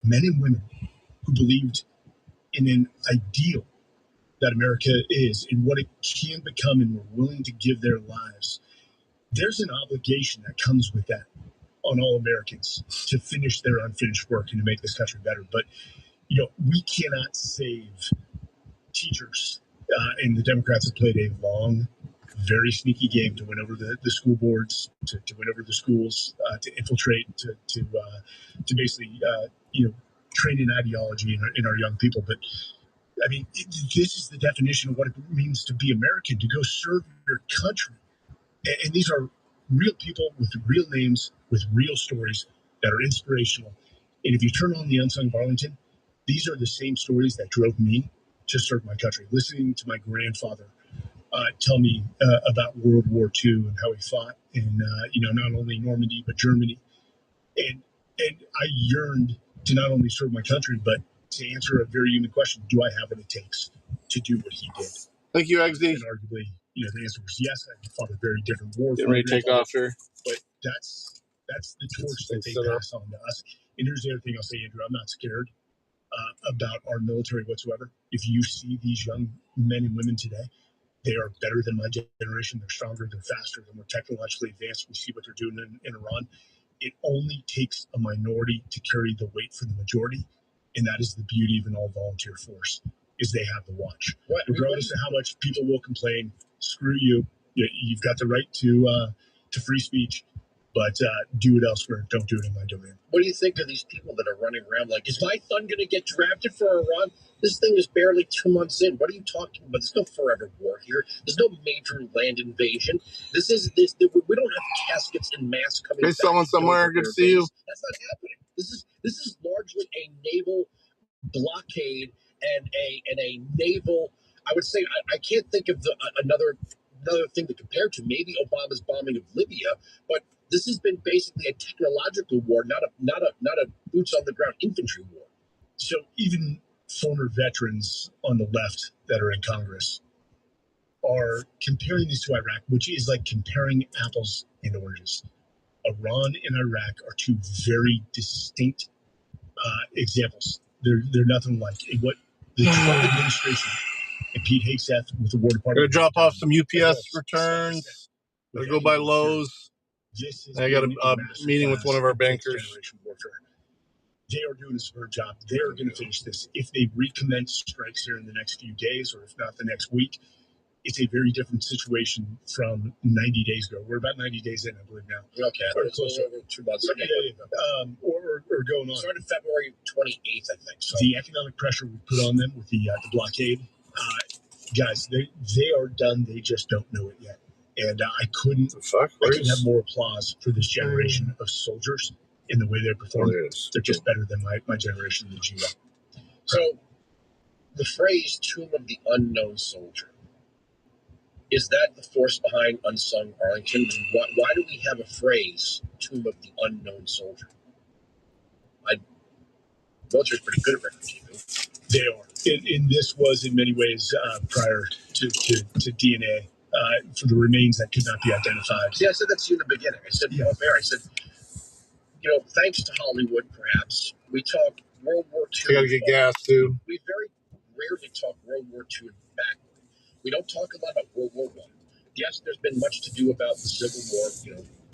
men and women who believed in an ideal that America is and what it can become, and were willing to give their lives. There's an obligation that comes with that on all Americans to finish their unfinished work and to make this country better. But, we cannot save teachers. And the Democrats have played a long, very sneaky game to win over the school boards, to win over the schools, to infiltrate, to basically, train an ideology in our young people. But I mean, this is the definition of what it means to be American, to go serve your country. And these are real people with real names, with real stories that are inspirational. And if you turn on the Unsung of Arlington, these are the same stories that drove me to serve my country. Listening to my grandfather tell me about World War II and how he fought in, not only Normandy, but Germany. And I yearned to not only serve my country, but to answer a very human question: do I have what it takes to do what he did? Thank you, XD. And arguably, the answer was yes. I fought a very different war. Get ready to take off here. But that's the torch that they pass on to us. And here's the other thing I'll say, Andrew: I'm not scared about our military whatsoever. If you see these young men and women today, they are better than my generation. They're stronger. They're faster. They're more technologically advanced. We see what they're doing in Iran. It only takes a minority to carry the weight for the majority, and that is the beauty of an all-volunteer force, is they have the watch. Regardless of how much people will complain, screw you. You've got the right to free speech, but do it elsewhere. Don't do it in my domain. What do you think of these people that are running around like, is my son going to get drafted for Iran? This thing is barely 2 months in. What are you talking about? There's no forever war here. There's no major land invasion. We don't have caskets in mass coming. There's someone somewhere. Good to see you. That's not happening. This is largely a naval blockade and a naval. I would say I can't think of another thing to compare to. Maybe Obama's bombing of Libya, but this has been basically a technological war, not a boots on the ground infantry war. So even former veterans on the left that are in Congress are comparing this to Iraq, which is like comparing apples and oranges. Iran and Iraq are two very distinct examples. They're nothing like. And what the Trump administration and Pete Hegseth with the War Department. Gonna drop off some UPS returns. Gonna go by Lowe's. I got a meeting with one of our bankers. They are doing a superb job. They are going to finish this. If they recommence strikes here in the next few days, or if not the next week, it's a very different situation from 90 days ago. We're about 90 days in, I believe now. Okay, or closer to 2 months. Okay. Or going on. Started February 28th, I think. So the economic pressure we put on them with the blockade, guys, they are done. They just don't know it yet. And I couldn't have more applause for this generation of soldiers in the way they're performing. They're just better than my generation in the GO. So the phrase "Tomb of the Unknown Soldier," is that the force behind Unsung Arlington? Why do we have a phrase "Tomb of the Unknown Soldier"? Military's pretty good at record keeping. They are. And this was in many ways prior to DNA. For the remains that could not be identified. See, I said that to you in the beginning. I said, I said, thanks to Hollywood, perhaps, we talk World War II. I gotta get gas, too. We very rarely talk World War II backward. We don't talk a lot about World War I. Yes, there's been much to do about the Civil War,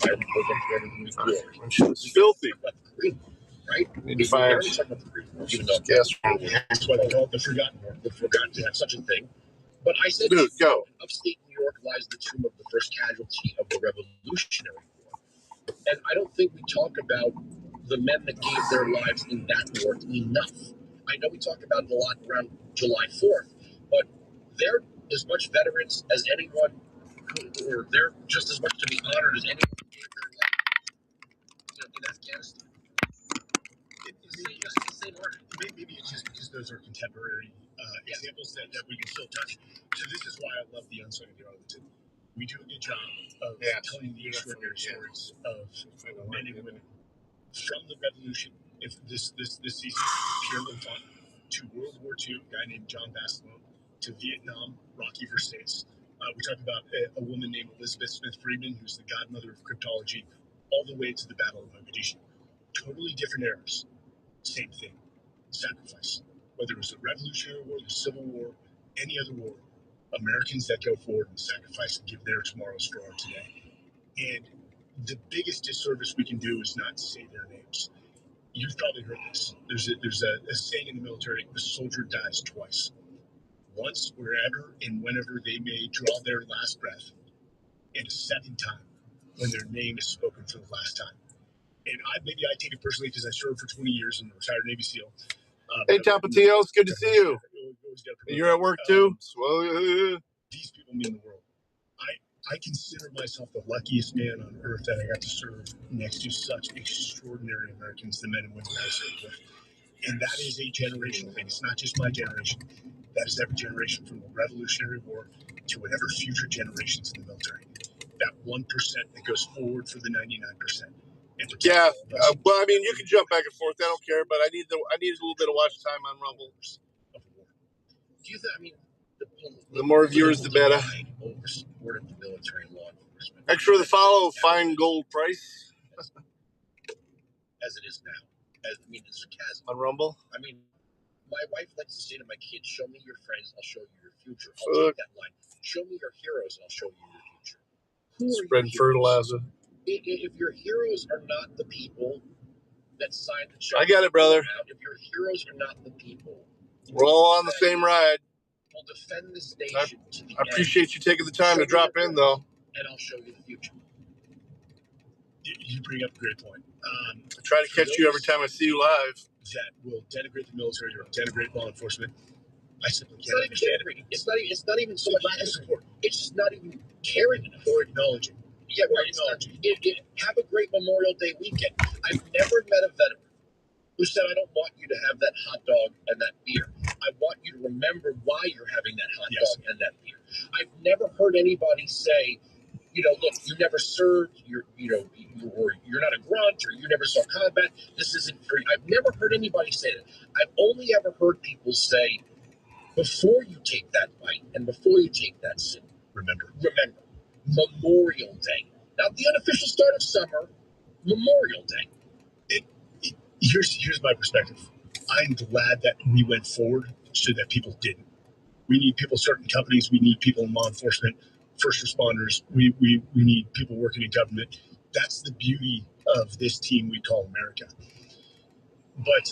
Iron Curtain, It's filthy. About the Korean War, right? Need to fire. We talk about the Korean War, even though That's why they call it the Forgotten War. The Forgotten War, such a thing. But I said, dude, go. Upstate New York lies the tomb of the first casualty of the Revolutionary War. And I don't think we talk about the men that gave their lives in that war enough. I know we talk about it a lot around July 4th, but they're as much veterans as anyone, or they're just as much to be honored as anyone who gave their life in Afghanistan. It's the same order. Maybe it's just because those are contemporary examples that we can still touch. So this is why I love the Unsung of Arlington. We do a good job of telling the extraordinary stories of men and women from the Revolution. If this season, Pierre L'Enfant, to World War II, a guy named John Basilone, to Vietnam, Rocky Versailles. We talk about a woman named Elizabeth Smith Friedman, who's the godmother of cryptology, all the way to the Battle of Mogadishu. Totally different eras. Same thing. Sacrifice. Whether it was the Revolutionary War, the Civil War, any other war, Americans that go forward and sacrifice and give their tomorrows for our today. And the biggest disservice we can do is not say their names. You've probably heard this. There's a saying in the military: the soldier dies twice. Once, wherever and whenever they may draw their last breath, and a second time when their name is spoken for the last time. And maybe I take it personally because I served for 20 years and retired Navy SEAL. Hey, Tapatio, it's good to see you. You're at work too? These people mean the world. I consider myself the luckiest man on earth that I got to serve next to such extraordinary Americans, the men and women that I served with. And that is a generational thing. It's not just my generation. That is every generation from the Revolutionary War to whatever future generations in the military. That 1% that goes forward for the 99%. Yeah, well, I mean, you can jump back and forth. I don't care, but I need a little bit of watch time on Rumble. Do you think? I mean, the more viewers, the better. Over support of the military and law enforcement. Thanks for the follow, fine gold price. As it is now. I mean, it's sarcasm. On Rumble? I mean, my wife likes to say to my kids, show me your friends, I'll show you your future. I'll take that line. Show me your heroes, and I'll show you your future. Who Spreading fertilizer. If your heroes are not the people that signed the check, I got it, brother. If your heroes are not the people, we're all on the same ride. We'll defend this nation to the I appreciate you taking the time to drop in, though. And I'll show you the future. You bring up a great point. I try to catch you every time I see you live. That will denigrate the military or denigrate law enforcement. I simply It's can't understand it. It's not even so much lack of support. It's just not even caring enough or acknowledging. Yeah, right. Have a great Memorial Day weekend. I've never met a veteran who said, I don't want you to have that hot dog and that beer. I want you to remember why you're having that hot dog and that beer. I've never heard anybody say, look, you never served, you're not a grunt, or you never saw combat, this isn't for you. I've never heard anybody say that. I've only ever heard people say, before you take that bite and before you take that sip, remember, Memorial Day. Not the unofficial start of summer, Memorial Day. Here's my perspective. I'm glad that we went forward so that people didn't. We need people, certain companies, we need people in law enforcement, first responders, we need people working in government. That's the beauty of this team we call America. But,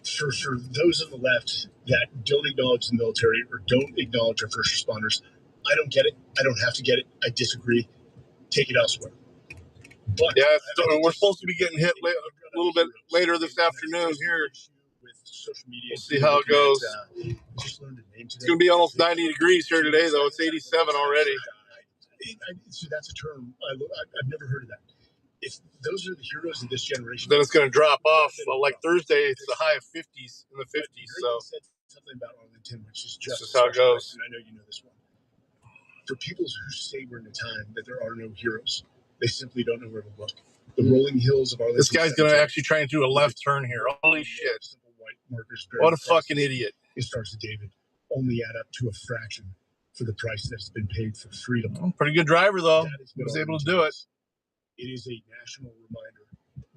for those on the left that don't acknowledge the military or don't acknowledge our first responders, I don't get it. I don't have to get it. I disagree. Take it elsewhere. But yeah, we're supposed to be getting hit a little bit later this afternoon here. We'll see how it goes. It's going to be almost 90 degrees here today, though. It's 87 already. So that's a term. I've never heard of that. If those are the heroes of this generation, then it's going to drop off. Like Thursday, it's the high of 50s in the 50s. So said something about Arlington, which is just how it goes. And I know you know this one. For people who say we're in a time that there are no heroes, they simply don't know where to look. The rolling hills of Arlington. This guy's going to actually try and do a left turn here. Holy shit. Simple white markers, what a fucking idiot. It starts with David. Only add up to a fraction for the price that's been paid for freedom. Pretty good driver, though. He was able to do it. It is a national reminder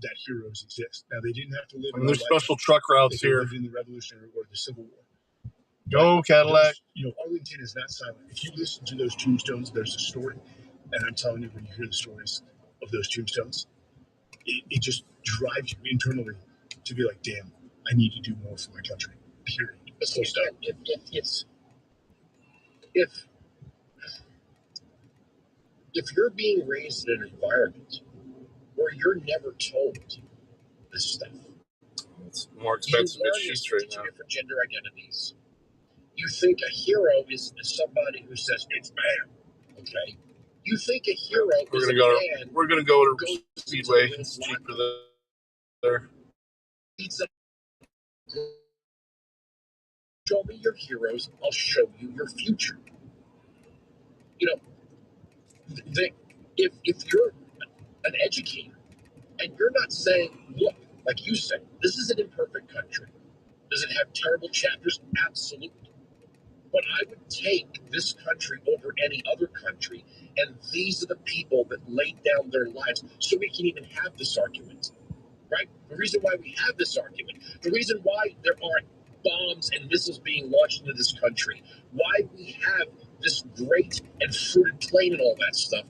that heroes exist. Now, they didn't have to live in there's special truck routes here. In the Revolutionary War, the Civil War. Go, Cadillac. Arlington is not silent. If you listen to those tombstones, there's a story. And I'm telling you, when you hear the stories of those tombstones, it just drives you internally to be like, damn, I need to do more for my country. Period. If you're being raised in an environment where you're never told this stuff, it's more expensive to shoot right now. Different gender identities. You think a hero is somebody who says it's bad. Okay. You think a hero is a man. We're gonna go to Speedway. It's cheaper there. Show me your heroes. I'll show you your future. If you're an educator and you're not saying, look, like you said, this is an imperfect country. Does it have terrible chapters? Absolutely. But I would take this country over any other country, and these are the people that laid down their lives so we can even have this argument. right? The reason why we have this argument, the reason why there are bombs and missiles being launched into this country, why we have this great and fruited plain and all that stuff.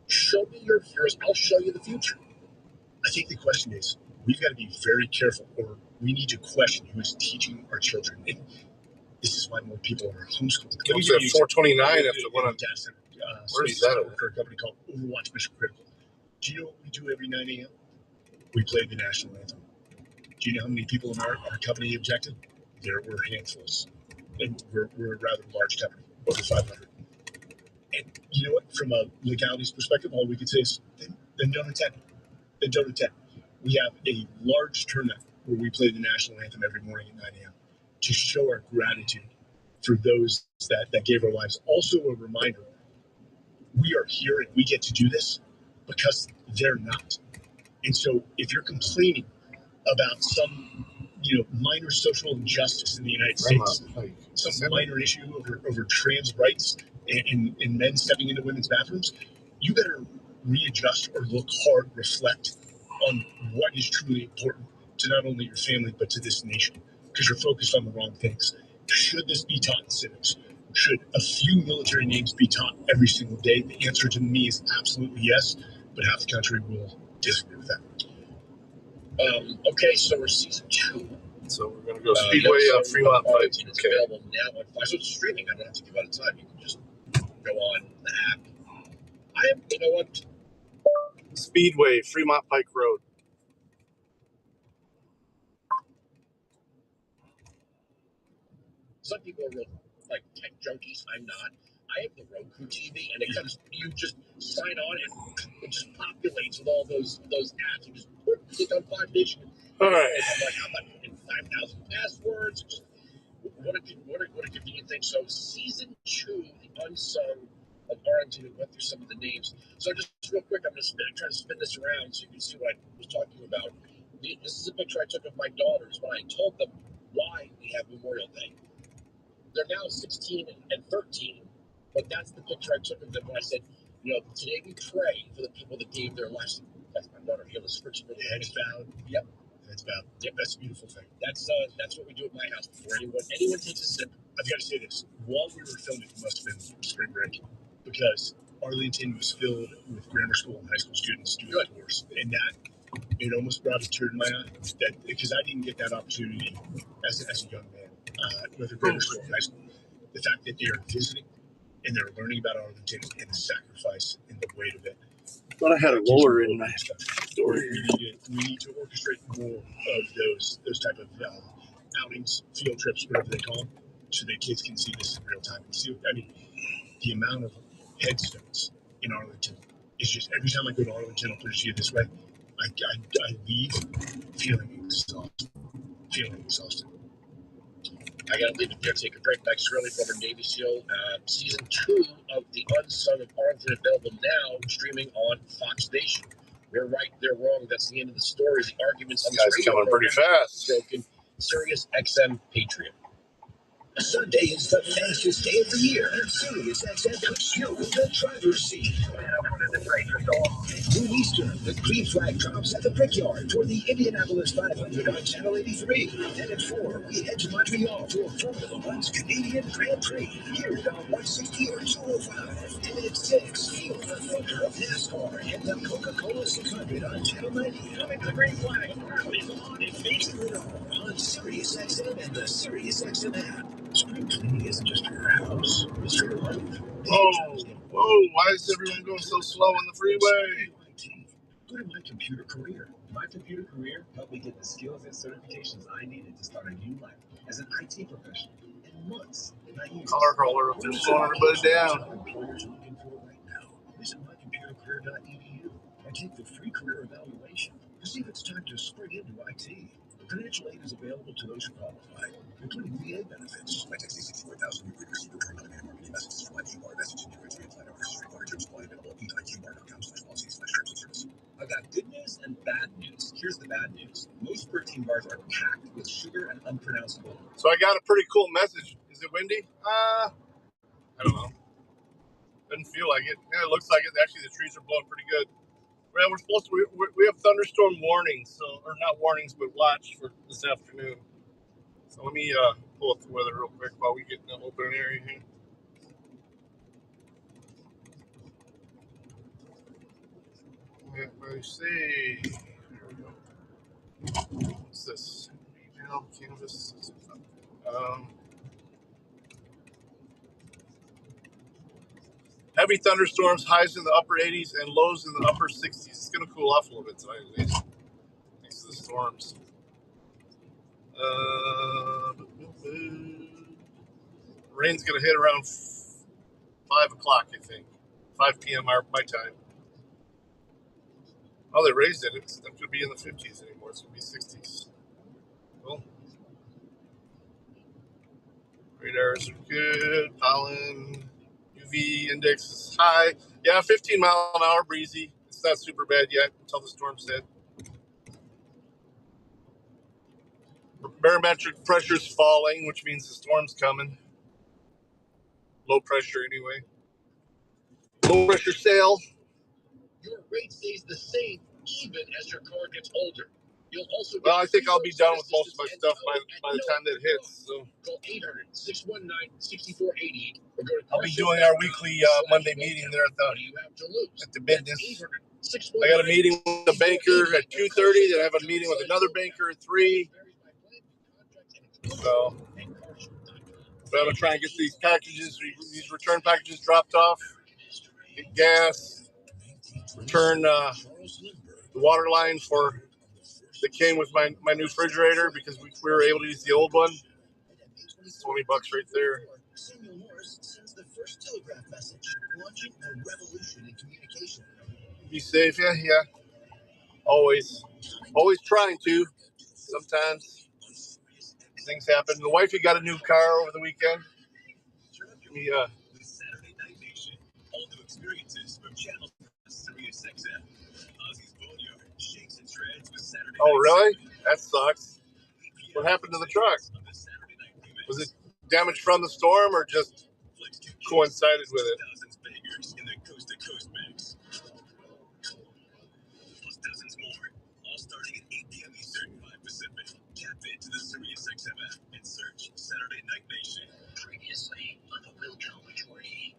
Show me your fears, I'll show you the future. I think the question is, we've got to be very careful, or we need to question who is teaching our children. And this is why more people are homeschooling. Let me say 429 after one of data center. Where's that? For a company called Overwatch Mission Critical. Do you know what we do every 9 a.m.? We play the national anthem. Do you know how many people in our company objected? There were handfuls. And we're a rather large company, over 500. And you know what? From a legalities perspective, all we could say is, then don't attend. Then don't attend. We have a large turnout where we play the national anthem every morning at 9 a.m. to show our gratitude for those that gave our lives. Also a reminder, we are here and we get to do this because they're not. And so if you're complaining about some, minor social injustice in the United States, some minor issue over trans rights and men stepping into women's bathrooms, you better readjust or look hard, reflect on what is truly important to not only your family, but to this nation, because you're focused on the wrong things. Should this be taught in civics? Should a few military names be taught every single day? The answer to me is absolutely yes, but half the country will disagree with that. Okay, so we're season 2. So we're going to go Speedway Fremont Pike. It's available now on Fox. So it's streaming. I don't have to give out a time. You can just go on the app. You know what? Speedway Fremont Pike Road. Some people are real like tech junkies. I'm not. I have the Roku TV, and it comes. You just sign on, and it just populates with all those apps. You just click on Five Nation. All right. And I'm like, I'm not putting 5,000 passwords. Just, what a convenient thing. So season 2, the unsung of Arlington, who went through some of the names. So just real quick, I'm going to try to spin this around so you can see what I was talking about. This is a picture I took of my daughters when I told them why we have Memorial Day. They're now 16 and 13, but that's the picture I took of them when I said, today we pray for the people that gave their lives. That's my daughter here. Let's switch the heads bowed. Yep. Heads bowed. Yep, that's a beautiful thing. That's what we do at my house before anyone takes a sip. I've got to say this. While we were filming, it must have been spring break, because Arlington was filled with grammar school and high school students doing tours. And it almost brought a tear to my eye, because I didn't get that opportunity as a young man, whether grammar school or high school. The fact that they are visiting and they're learning about Arlington and the sacrifice and the weight of it. But I had a roller in my story. We need to orchestrate more of those type of outings, field trips, whatever they call them, so that kids can see this in real time. And see, the amount of headstones in Arlington is just, every time I go to Arlington, I'll put it to you this way, I leave feeling exhausted. I gotta leave it there. Take a break. Back Shirley, former Navy SEAL. Season 2 of The Unsung of Arlington, available now, streaming on Fox Nation. We're right, they're wrong. That's the end of the story. The arguments on this this guy's coming pretty fast. Broken. Sirius XM Patriot. Sunday is the fastest day of the year, and Sirius XM puts you in the driver's seat. Noon Eastern, the green flag drops at the Brickyard for the Indianapolis 500 on Channel 83. Then at 4, we head to Montreal for Formula One's Canadian Grand Prix, here on 160 or 205. And at 6, feel the thunder of NASCAR and the Coca-Cola 600 on Channel 90. Coming to the green flag, is on and facing it all on Sirius XM and the Sirius XM app. Spring cleaning isn't just for your house, it's for your life. Whoa, why is everyone going so slow on the freeway? Go to My Computer Career. My Computer Career helped me get the skills and certifications I needed to start a new life as an IT professional in months, not years. Color roller, they're slowing everybody down. Employers are looking for right now. Visit mycomputercareer.edu and take the free career evaluation to see if it's time to spring into IT. Financial aid is available to those who qualify, including VA benefits. My text is 64,000. You could receive recurring automated marketing messages from IQ message and your plan offers required terms apply available. IQbar.com/policies/terms of service. I've got good news and bad news. Here's the bad news. Most protein bars are packed with sugar and unpronounceable. So I got a pretty cool message. Is it windy? I don't know. Doesn't feel like it. Yeah, it looks like it. Actually, the trees are blowing pretty good. Well, we're supposed to. We have thunderstorm warnings, so or not warnings, but watch for this afternoon. So let me pull up the weather real quick while we get in the open area here. Let me see. There we go. What's this? Email, canvas. Heavy thunderstorms, highs in the upper 80s and lows in the upper 60s. It's going to cool off a little bit tonight, at least. Thanks to the storms. Rain's going to hit around 5 o'clock, I think. 5 p.m. my time. Oh, they raised it. It's not going to be in the 50s anymore. It's going to be 60s. Well, radars are good. Pollen. UV index is high. Yeah, 15 mile an hour breezy. It's not super bad yet until the storm's hit. Barometric pressure's falling, which means the storm's coming. Low pressure anyway. Low pressure sail. Your rate stays the same even as your car gets older. You'll also get I think I'll be done with most of my stuff by the time that hits. So call 800-619-6480 or go to I'll be doing our weekly Monday meeting there at the business. I got a meeting with the banker at 2:30. Then I have a meeting with another banker at 3. So I'm gonna try and get these packages, these return packages dropped off. Get gas. Return the water line for that came with my new refrigerator because we were able to use the old one. It's $20 right there. Be safe, yeah. Always trying to. Sometimes things happen. The wifey got a new car over the weekend. Oh, really? That sucks. What happened to the truck? Was it damaged from the storm or just coincided with it?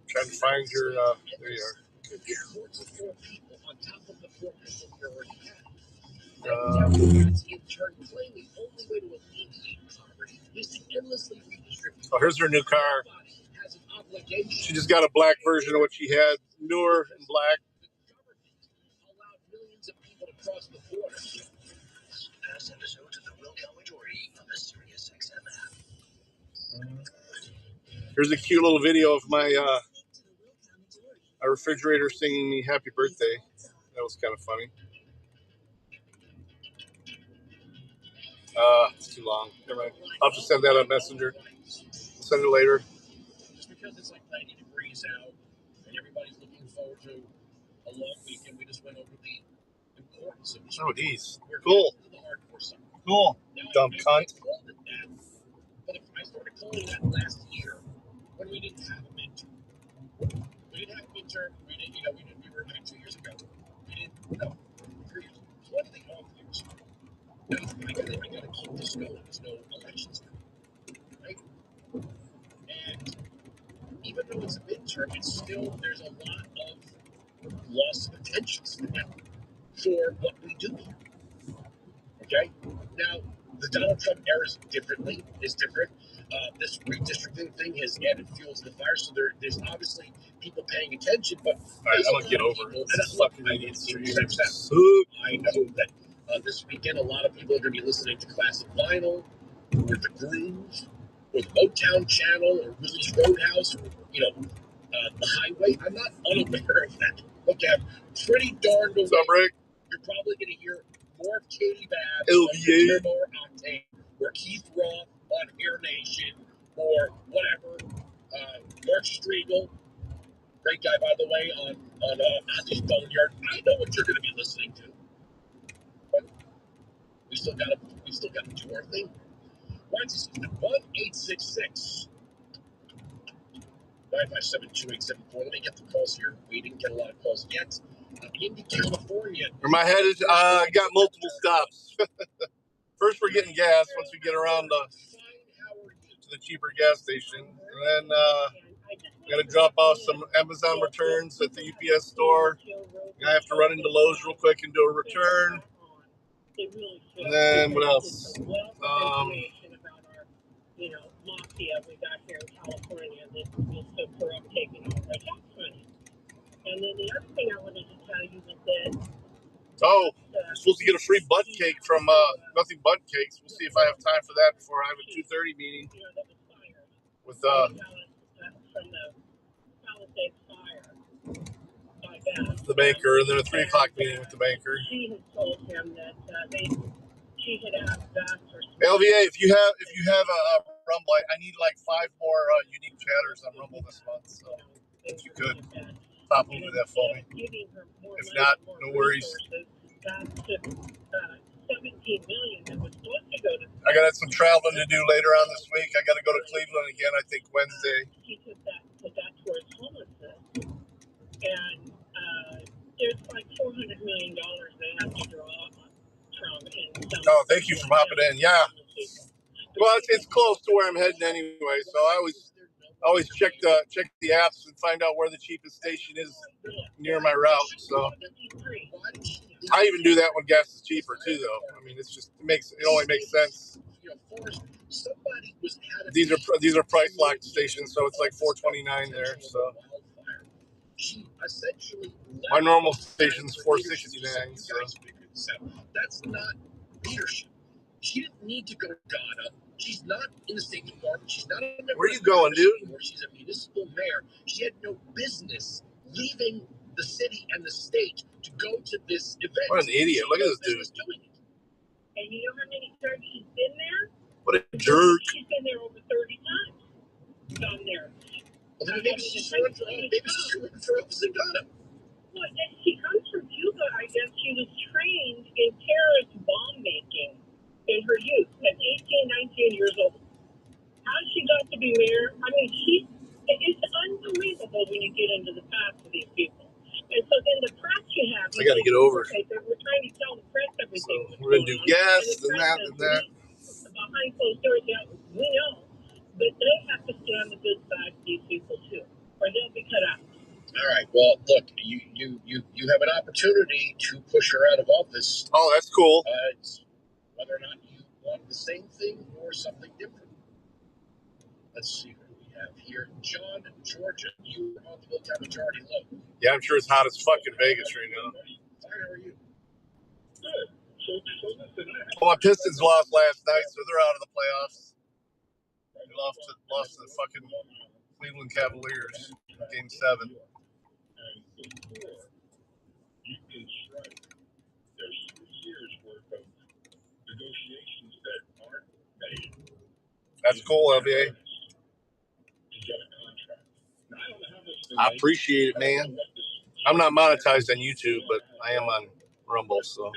Trying to find your, there you are. Oh, here's her new car. She just got a black version of what she had, newer and black. Here's a cute little video of my refrigerator singing me happy birthday. That was kind of funny. It's too long. Never mind. I'll just send that on Messenger. I'll send it later. Just because it's like 90 degrees out and everybody's looking forward to a long weekend, we just went over the importance of this. Oh, geez. Cool. Cool. Dumb cunt. But I started calling that last year when we didn't have a midterm. We didn't have a midterm. We were like 2 years ago. We didn't, 3 years. It's one of the off years. Now, I gotta keep this going. There's no elections coming, right? And even though it's a midterm, it's still, there's a lot of loss of attention for what we do here. Okay? Now, the Donald Trump era is different. This redistricting thing has added fuel to the fire, so there's obviously people paying attention, but I don't get over it. It's fucking idiots. I know that this weekend a lot of people are going to be listening to classic vinyl, or the Groove, or the Motown Channel, or Willie's Roadhouse, or the Highway. I'm not unaware of that. Okay, I'm pretty darned aware. You're probably going to hear more of Katie Babb, LVA, or Octane, or Keith Roth on Air Nation, or whatever. Mark Striegel, great guy by the way, on Ozzy's Boneyard. I know what you're going to be listening to, but we still got to do our thing. Why is this 1-866 957-2874? Let me get the calls here. We didn't get a lot of calls yet. into California. Where my head is, got multiple stops. First, we're getting gas once we get around to the cheaper gas station. And then I'm going to drop off some Amazon returns at the UPS store. I have to run into Lowe's real quick and do a return. And then what else? Mafia we got here in California that was so corrupt taking over our tax money. And then the other thing I wanted to tell you was that I'm supposed to get a free butt cake from Nothing But Cakes. We'll see if I have time for that before I have a 2:30 meeting with from the Palisades fire the banker, and then a 3 o'clock meeting with the banker. She had told him that she had asked us for LVA, if you have a Rumble, I need like 5 more unique chatters on Rumble this month. So if you could pop over that for me. If not, no worries. I got some traveling to do later on this week. I got to go to Cleveland again, I think Wednesday. He took that towards homelessness. And there's like $400 million they have to draw from. Oh, thank you for popping in. Yeah. Well, it's close to where I'm heading anyway, so I always check the apps and find out where the cheapest station is near my route. So I even do that when gas is cheaper too, though. I mean, it only makes sense. These are price locked stations, so it's like $4.29 there. So my normal station's $4.69. So that's not leadership. She didn't need to go to Ghana. She's not in the State Department. She's not a member. Where are you going, dude? She's a municipal mayor. She had no business leaving the city and the state to go to this event. What an idiot. Look at this dude. And you know how many times she's been there? What a jerk. She's been there over 30 times. Down there. Well, maybe she's running for office in Ghana. Well, she comes from Cuba. I guess she was trained in terrorist bomb making in her youth at 18, 19 years old. How she got to be mayor, I mean, it's unbelievable when you get into the past of these people. And so then the press you have. I got to get over. Okay, we're trying to tell the press everything. So we're going to do gas and that and that. Behind closed doors, yeah, we know. But they have to stand the good side of these people too, or they'll be cut out. All right. Well, look, you have an opportunity to push her out of office. Oh, that's cool. It's whether or not you want the same thing or something different. Let's see what we have here. John, Georgia, you are on the Lookout Majority Low. Yeah, I'm sure it's hot as fuck in Vegas right now. Fine, how are you? Good. Well, my Pistons lost last night, so they're out of the playoffs. They lost to the fucking Cleveland Cavaliers in Game 7. You can strike. There's 3 years worth of negotiations that aren't made. That's cool, LBA. I appreciate it, man. I'm not monetized on YouTube, but I am on Rumble, so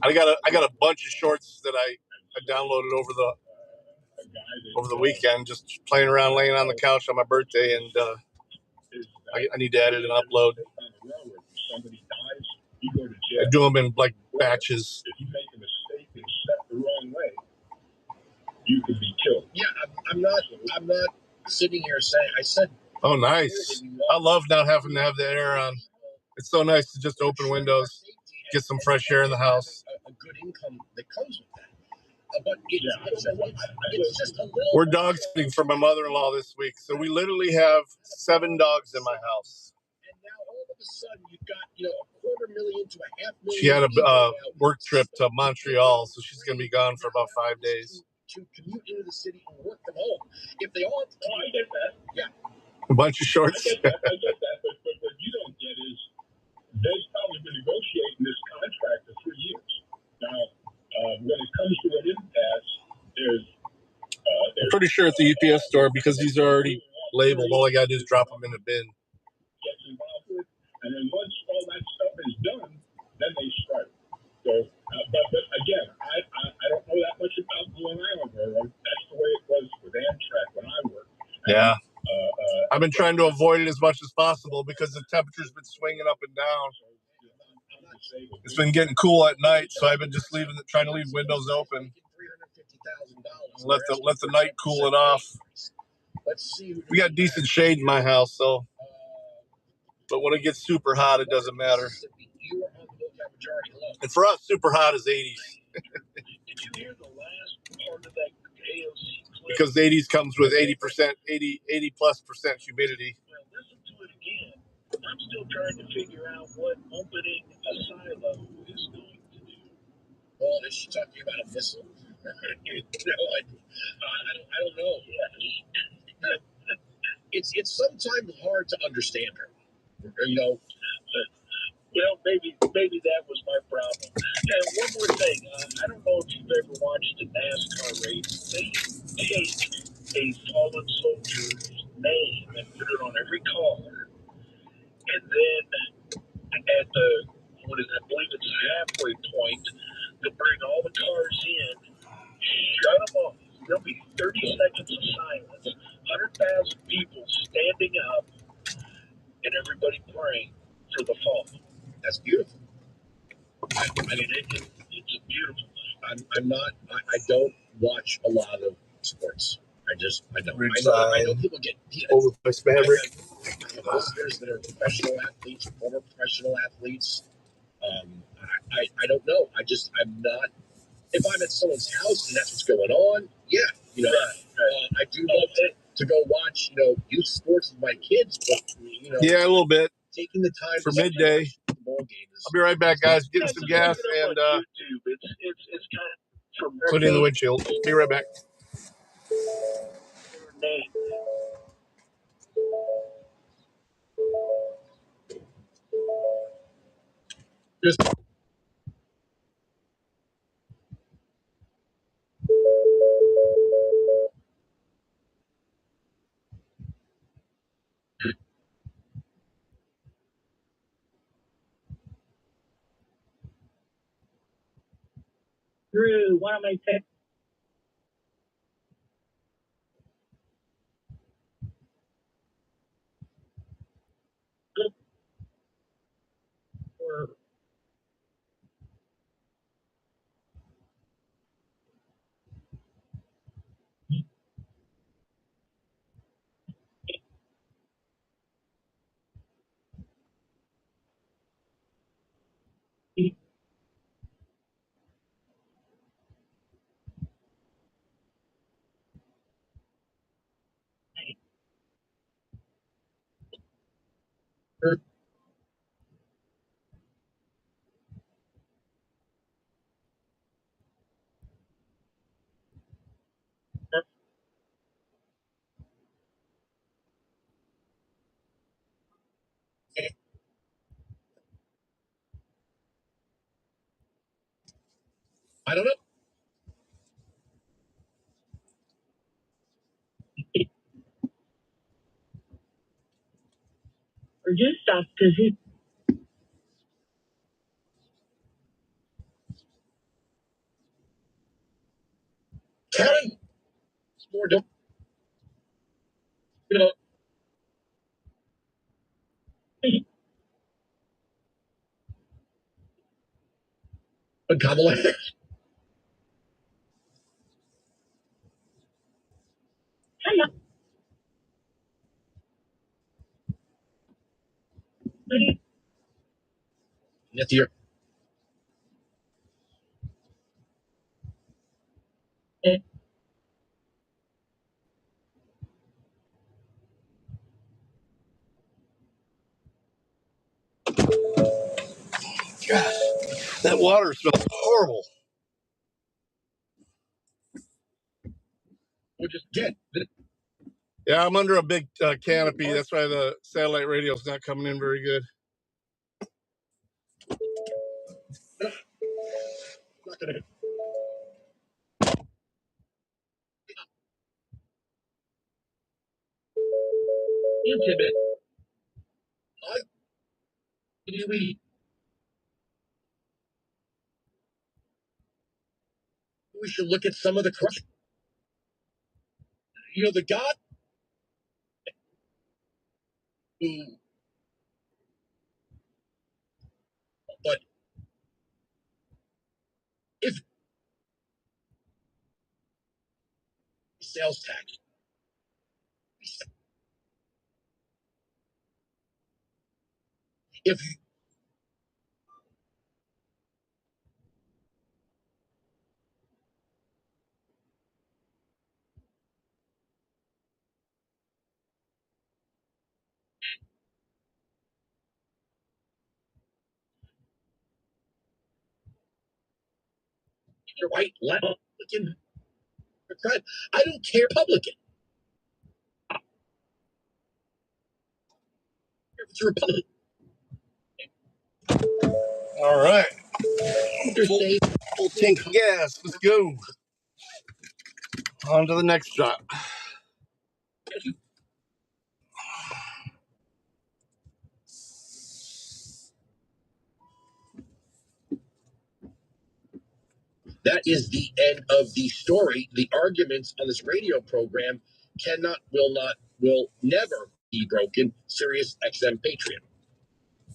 I got a bunch of shorts that I downloaded over the weekend, just playing around, laying on the couch on my birthday, and I need to edit and upload. I do them in like batches. If you make a mistake and step the wrong way, you could be killed. Yeah, I'm not sitting here saying. I said. Oh, nice. I love not having to have the air on. It's so nice to just open windows, get some fresh air in the house. A good income that comes with that. But it's just a little. We're dog sitting for my mother-in-law this week, so we literally have 7 dogs in my house. And now all of a sudden you've got $250,000 to $500,000. She had a work trip to Montreal, so she's going to be gone for about 5 days. To commute into the city and work from home. If they all have to I get that. Yeah. A bunch of shorts. I get that, but what you don't get is they've probably been negotiating this contract for 3 years. Now, when it comes to an impasse, there's I'm pretty sure it's the UPS store because these are already labeled. All I got to do is drop them in the bin. Gets involved with, and then once all that stuff is done, then they strike. So, but again, I don't know that much about Long Island Railroad. That's the way it was with Amtrak when I worked. Yeah. I've been trying to avoid it as much as possible because the temperature's been swinging up and down. It's been getting cool at night, so I've been just trying to leave windows open. Let the night cool it off. We got decent shade in my house, so. But when it gets super hot, it doesn't matter. And for us, super hot is 80s. Did you hear the last part of that AOC clip? Because the 80s comes with 80%, 80+% humidity. Well, listen to it again. I'm still trying to figure out what opening a silo is going to do. Well, is she talking about a missile? I don't know. Yeah. It's sometimes hard to understand her. You know. Well, maybe that was my problem. And one more thing, I don't know if you've ever watched a NASCAR race. They take a fallen soldier's name and put it on every car, and then at the I believe it's the halfway point, they bring all the cars in, shut them off. There'll be 30 seconds of silence, 100,000 people standing up, and everybody praying for the fall. That's beautiful. I mean, it's beautiful. I'm not. I don't watch a lot of sports. I don't. I know people get Overpriced Maverick. I have listeners that are professional athletes, former professional athletes. I don't know. I'm not. If I'm at someone's house and that's what's going on, yeah, you know, I do love to go watch, youth sports with my kids, but Yeah, a little bit. Taking the time for midday. The ball game I'll be right back, guys. Getting some gas and it's kind of put in the windshield. Be right back. Drew, why don't I take or I don't know. Or just stop because he. Kevin, it's more dumb. A Kamala. That's your. God, that water smells horrible. We're just dead. Yeah, I'm under a big canopy. That's why the satellite radio is not coming in very good. Not gonna. Intimate. We should look at some of the crush. The God who sales tax. If you're white, left, Republican, I don't care, Republican. If it's Republican. All right. Full tank of gas. Let's go. On to the next drop. That is the end of the story. The arguments on this radio program cannot, will never be broken. Sirius XM Patriot.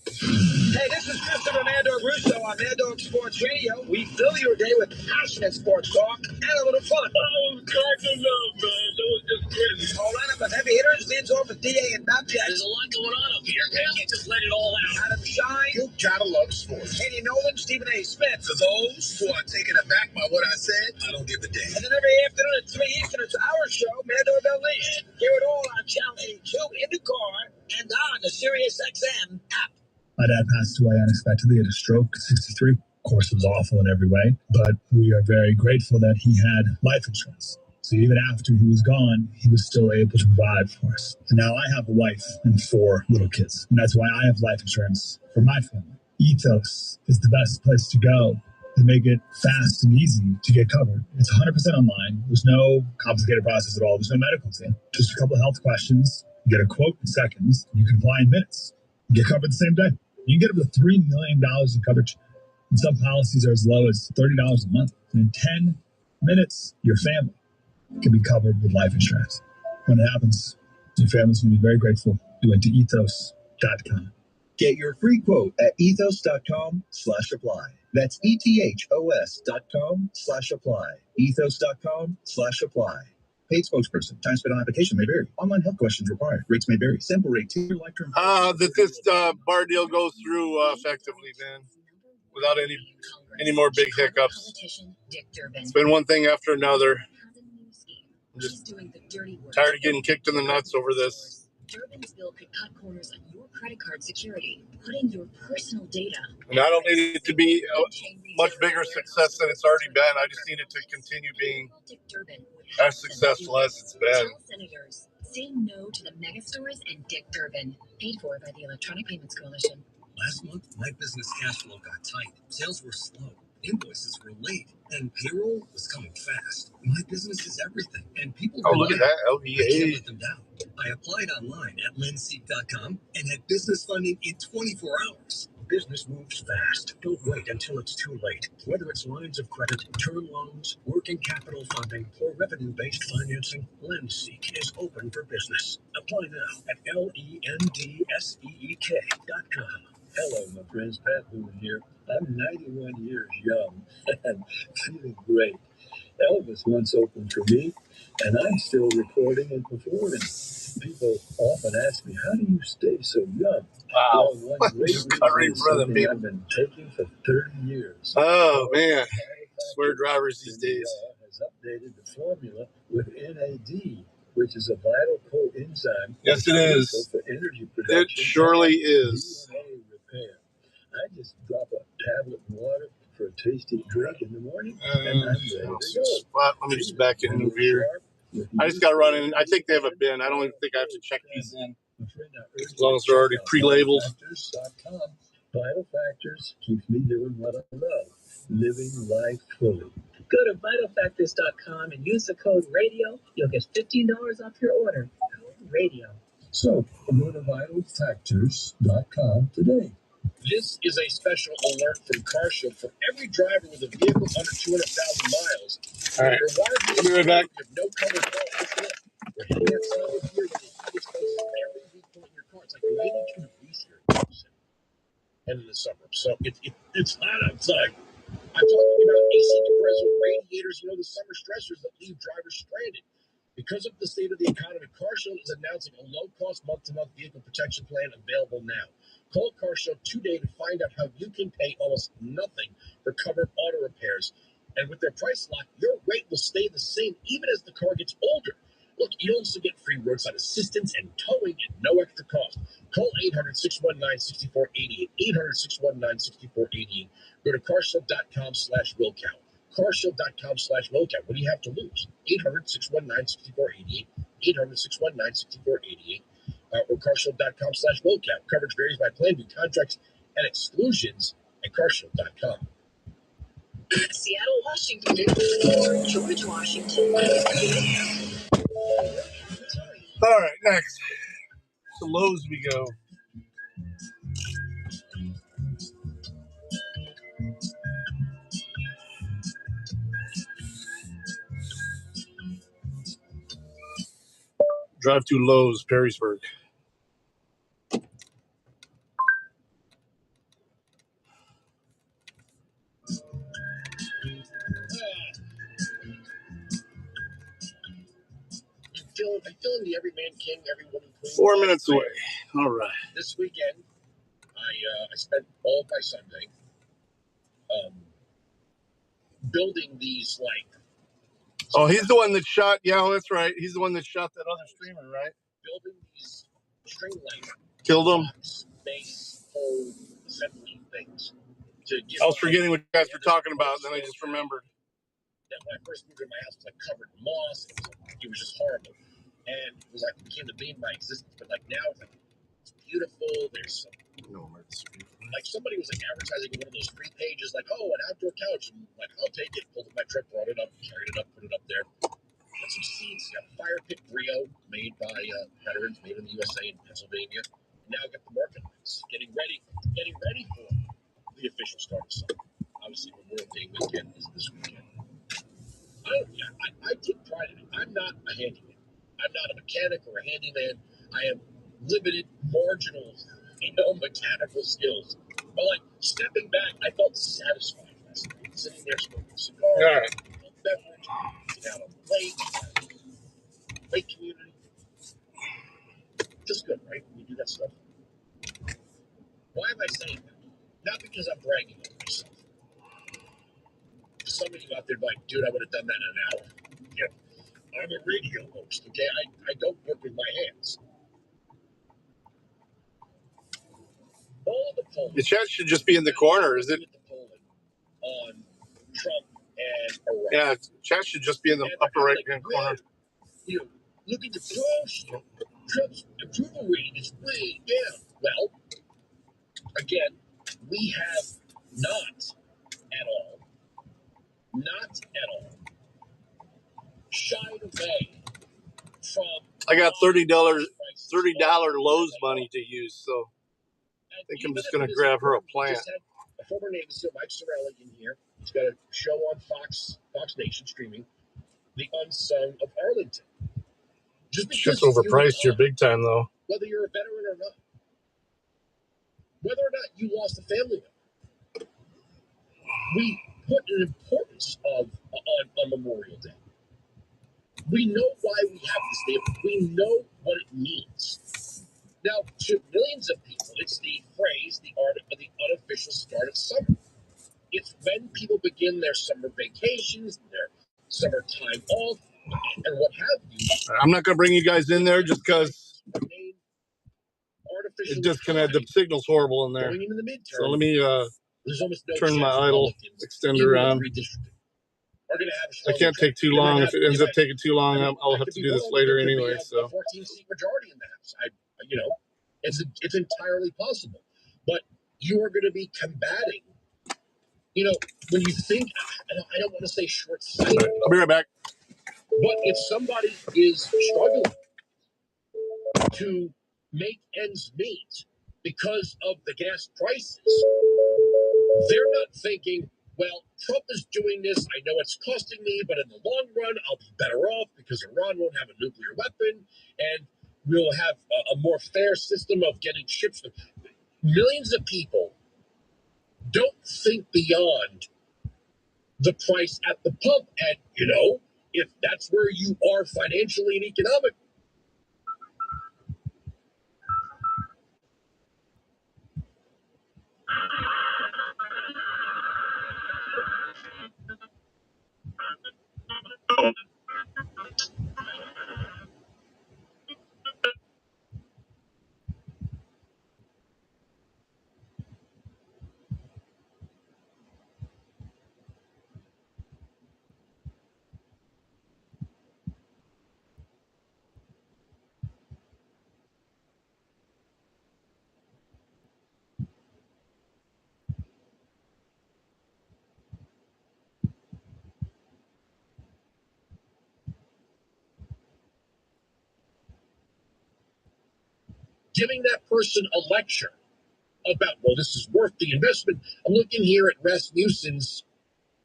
Hey, this is Mr. Fernando Russo on inDOC Sports Radio. We fill your day with passionate sports talk and a little fun. Oh, cracking up, man. That was just crazy. All lineup of heavy hitters leads off with DA and Bobcat. There's a lot going on up here, man. You can't just let it all out. Adam Shine. You gotta love sports. Katie Nolan, Stephen A. Smith. For those who are taken aback by what I said, I don't give a damn. And then every afternoon at 3 Eastern, it's our show, Mando Belize. Hear it all on Channel 82 in the car and on the Sirius XM app. My dad passed away unexpectedly at a stroke at 63. Of course, it was awful in every way, but we are very grateful that he had life insurance. So even after he was gone, he was still able to provide for us. And now I have a wife and 4 little kids. And that's why I have life insurance for my family. Ethos is the best place to go. They make it fast and easy to get covered. It's 100% online. There's no complicated process at all. There's no medical exam. Just a couple of health questions. You get a quote in seconds. You can apply in minutes. You get covered the same day. You can get up to $3 million in coverage. And some policies are as low as $30 a month. And in 10 minutes, your family can be covered with life insurance. When it happens, your family's going to be very grateful. You went to ethos.com. Get your free quote at ethos.com/apply. That's ethos.com/apply. Ethos.com/apply. Paid spokesperson. Time spent on application may vary. Online health questions required. Rates may vary. Sample rate. Tier lifetime. That this bar deal goes through effectively, man, without any more big hiccups. It's been one thing after another. I'm just tired of getting kicked in the nuts over this. Durbin's bill could cut corners on your credit card security, putting your personal data. And I don't need it to be a much bigger success than it's already been. I just need it to continue being as successful as it's been. Senators say no to the mega stores and Dick Durbin, paid for by the Electronic Payments Coalition. Last month, my business cash flow got tight. Sales were slow. Invoices were late. And payroll was coming fast. My business is everything. And people look at that, I LVA. can't let them down. I applied online at lenseek.com and had business funding in 24 hours. Business moves fast. Don't wait until it's too late. Whether it's lines of credit, term loans, working capital funding, or revenue-based financing, LendSeek is open for business. Apply now at lenseek.com. Hello, my friends. Pat Boone here. I'm 91 years young and feeling great. Elvis once opened for me, and I'm still recording and performing. People often ask me, how do you stay so young? Wow. Well, one great Just cut right in front of reason them, I've been taking for 30 years. Oh, man. Swear drivers these days. Has updated the formula with NAD, which is a vital coenzyme. Yes, it is. For energy production. It surely is. DNA repair. I just drop a tablet in water for a tasty drink in the morning, and I'm ready to go. Let me just back in and move here. I just got to run in. I think they have a bin. I don't even think I have to check these in, as long as they're already pre-labeled. Vital Factors keeps me doing what I love, living life fully. Go to vitalfactors.com and use the code RADIO. You'll get $15 off your order. Code RADIO. So go to vitalfactors.com today. This is a special alert from CarShield for every driver with a vehicle under 200,000 miles. All right. I'll be right back. No cover at all. Listen up. We're heading outside with here today. It's close to every weak point in your car. It's like 92 degrees here and in the summer. So it's hot outside. I'm talking about AC compressor radiators, the summer stressors that leave drivers stranded. Because of the state of the economy, CarShow is announcing a low-cost month-to-month vehicle protection plan available now. Call CarShow today to find out how you can pay almost nothing for covered auto repairs. And with their price lock, your rate will stay the same even as the car gets older. Look, you also get free roadside assistance and towing at no extra cost. Call 800-619-6488, 800-619-6488. Go to carshow.com/willcount. carshow.com/willcount. What do you have to lose? 800-619-6488, 800-619-6488, or carshow.com/willcount. Coverage varies by plan, view contracts and exclusions at carshow.com. Seattle, Washington, or George Washington. All right, next. To Lowe's we go. Drive to Lowe's, Perrysburg. I'm feeling the everyman king, every woman queen. 4 minutes away. All right. This weekend, I spent all of my Sunday building these, like... Oh, he's the one that shot... Yeah, that's right. He's the one that shot that other streamer, right? Building these string-like... Killed him? Base, pole, assembly things. I was forgetting what you guys were talking about, and then I just remembered. That when I first moved in my house, it was like covered in moss. It was just horrible. And it was like, it became the bane of my existence. But like now, it's like, it's beautiful. There's some, like somebody was like advertising on one of those free pages, like, oh, an outdoor couch. And like, I'll take it. Pulled up my truck, brought it up, carried it up, put it up there. Got some seats. Got a fire pit griot made by veterans, made in the USA in Pennsylvania. And now I got the market lights. Getting ready for the official start of summer. Obviously, Memorial Day weekend is this weekend. I take pride in it. I'm not a handyman. I'm not a mechanic or a handyman. I have limited, marginal, mechanical skills. But like stepping back, I felt satisfied last night. Sitting there smoking a cigar, beverage, sitting out on the lake community. Just good, right? We do that stuff. Why am I saying that? Not because I'm bragging on myself. Some of you out there like, dude, I would have done that in an hour. Yeah, I'm a radio host, okay? I don't work with my hands. All the polling. The chat should just be in the corner, is it? The polling on Trump and Iran. Yeah, chat should just be in the upper right-hand corner. Look at the post. Trump's approval rating is way down. Well, again, we have not at all shied away from... I got $30 Lowe's money to use, so I think I'm just going to grab her a plant. A former Navy SEAL, Mike Sorelli, in here. He's got a show on Fox Nation streaming, The Unsung of Arlington. Shit's overpriced here big time, though. Whether you're a veteran or not. Whether or not you lost a family member. We put an importance on Memorial Day. We know why we have this day. We know what it means. Now, to millions of people, it's the phrase, the unofficial start of summer. It's when people begin their summer vacations, their summer time off, and what have you. I'm not going to bring you guys in there just because the signal's horrible in there. Going into the midterm, so let me turn my idle extender on. I can't take too long. If it ends up taking too long, I'll have to do this later anyway. So 14-seat majority in the House. It's entirely possible. But you are going to be combating. When you think, I don't want to say short-sighted. I'll be right back. But if somebody is struggling to make ends meet because of the gas prices, they're not thinking, well, Trump is doing this. I know it's costing me, but in the long run, I'll be better off because Iran won't have a nuclear weapon, and we'll have a more fair system of getting ships. Millions of people don't think beyond the price at the pump. And, if that's where you are financially and economically. Giving that person a lecture about, well, this is worth the investment. I'm looking here at Rasmussen's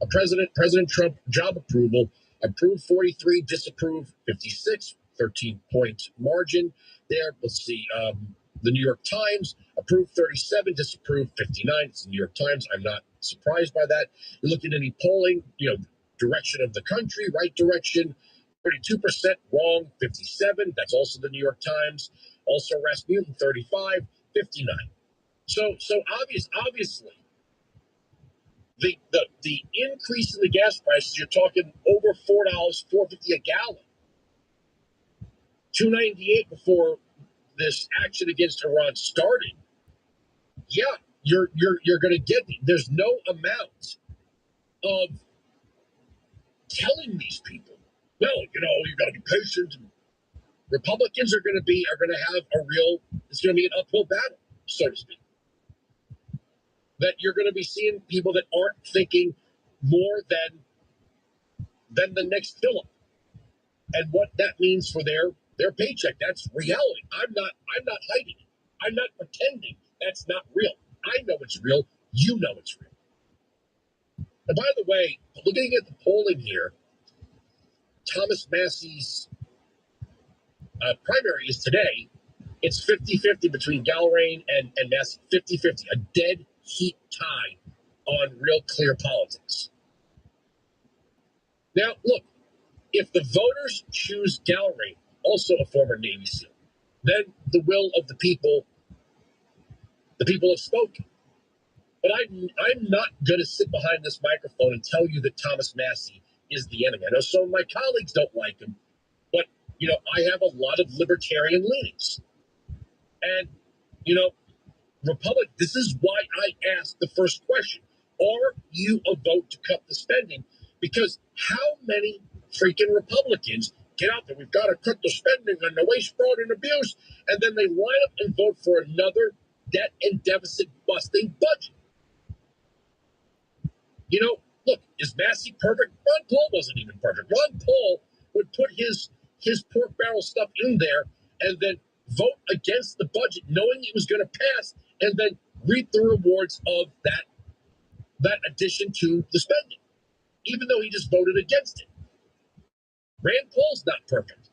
President Trump job approval. Approved 43, disapproved 56, 13-point margin there. Let's see. The New York Times approved 37, disapproved 59. It's the New York Times. I'm not surprised by that. You look at any polling, direction of the country, right direction, 32% wrong, 57. That's also the New York Times. Also Rasmussen, 35, 59. So obviously, the increase in the gas prices, you're talking over $4, $4.50 a gallon, $2.98 before this action against Iran started. Yeah, you're going to get. There's no amount of telling these people, well, you got to be patient. Republicans are going to have it's going to be an uphill battle, so to speak. That you're going to be seeing people that aren't thinking more than the next Philip, and what that means for their paycheck. That's reality. I'm not hiding it. I'm not pretending that's not real. I know it's real. You know it's real. And by the way, looking at the polling here, Thomas Massey's primary is today. It's 50-50 between Gallrain and Massey. 50-50, a dead heat tie on Real Clear Politics. Now, look, if the voters choose Gallrain, also a former Navy SEAL, then the will of the people have spoken. But I'm not going to sit behind this microphone and tell you that Thomas Massey is the enemy. I know some of my colleagues don't like him, but, I have a lot of libertarian leanings. And, this is why I asked the first question. Are you a vote to cut the spending? Because how many freaking Republicans get out there? We've got to cut the spending on the waste, fraud, and abuse. And then they line up and vote for another debt and deficit busting budget. Look, is Massey perfect? Ron Paul wasn't even perfect. Ron Paul would put his pork barrel stuff in there and then vote against the budget, knowing it was going to pass, and then reap the rewards of that addition to the spending, even though he just voted against it. Rand Paul's not perfect.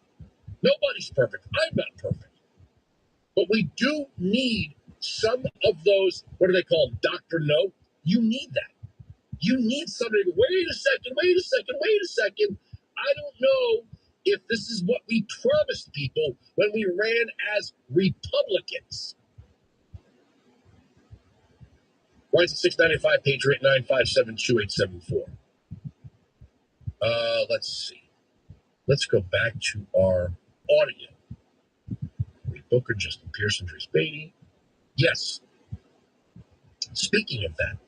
Nobody's perfect. I'm not perfect. But we do need some of those, what do they call them, Dr. No? You need that. You need somebody to go, wait a second. I don't know if this is what we promised people when we ran as Republicans. Why is it 695 Patriot 957-2874? Let's see. Let's go back to our audio. Reed Booker, Justin Pearson, Dries Beatty. Yes. Speaking of that,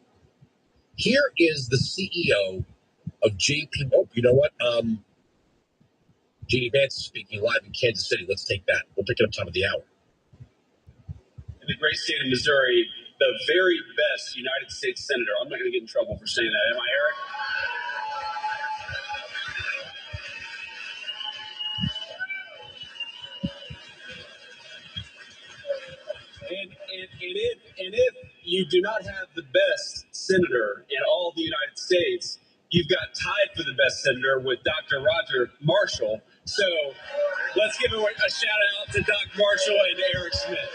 here is the CEO of JP. Oh, you know what? JD Vance is speaking live in Kansas City. Let's take that. We'll pick it up top of the hour. In the great state of Missouri, the very best United States Senator. I'm not going to get in trouble for saying that. Am I, Eric? And if you do not have the best senator in all the United States, you've got tied for the best senator with Dr. Roger Marshall. So let's give a shout out to Doc Marshall and Eric Smith.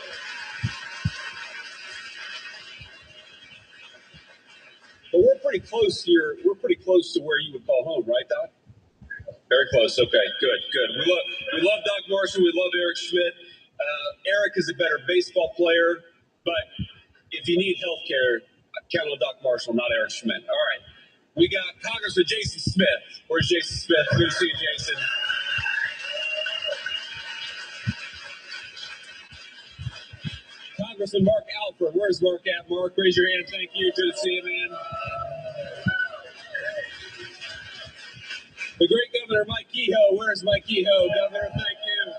But we're pretty close here. We're pretty close to where you would call home, right, Doc? Very close. Okay, good. We love Doc Marshall. We love Eric Schmidt. Eric is a better baseball player, but if you need health care, count on Doc Marshall, not Eric Schmidt. All right. We got Congressman Jason Smith. Where's Jason Smith? Good to see you, Jason. Congressman Mark Alford. Where's Mark at? Mark, raise your hand. Thank you. Good to see you, man. The great Governor Mike Kehoe. Where's Mike Kehoe? Governor, thank you.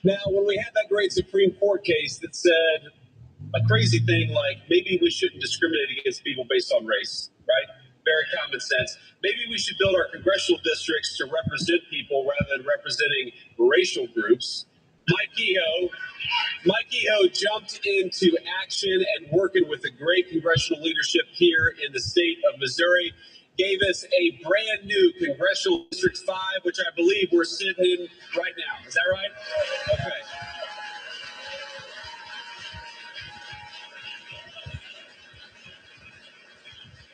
Now, when we had that great Supreme Court case that said a crazy thing like maybe we shouldn't discriminate against people based on race, right? Very common sense. Maybe we should build our congressional districts to represent people rather than representing racial groups. Mike Kehoe jumped into action and working with the great congressional leadership here in the state of Missouri, gave us a brand new Congressional District 5, which I believe we're sitting in right now. Is that right? Okay.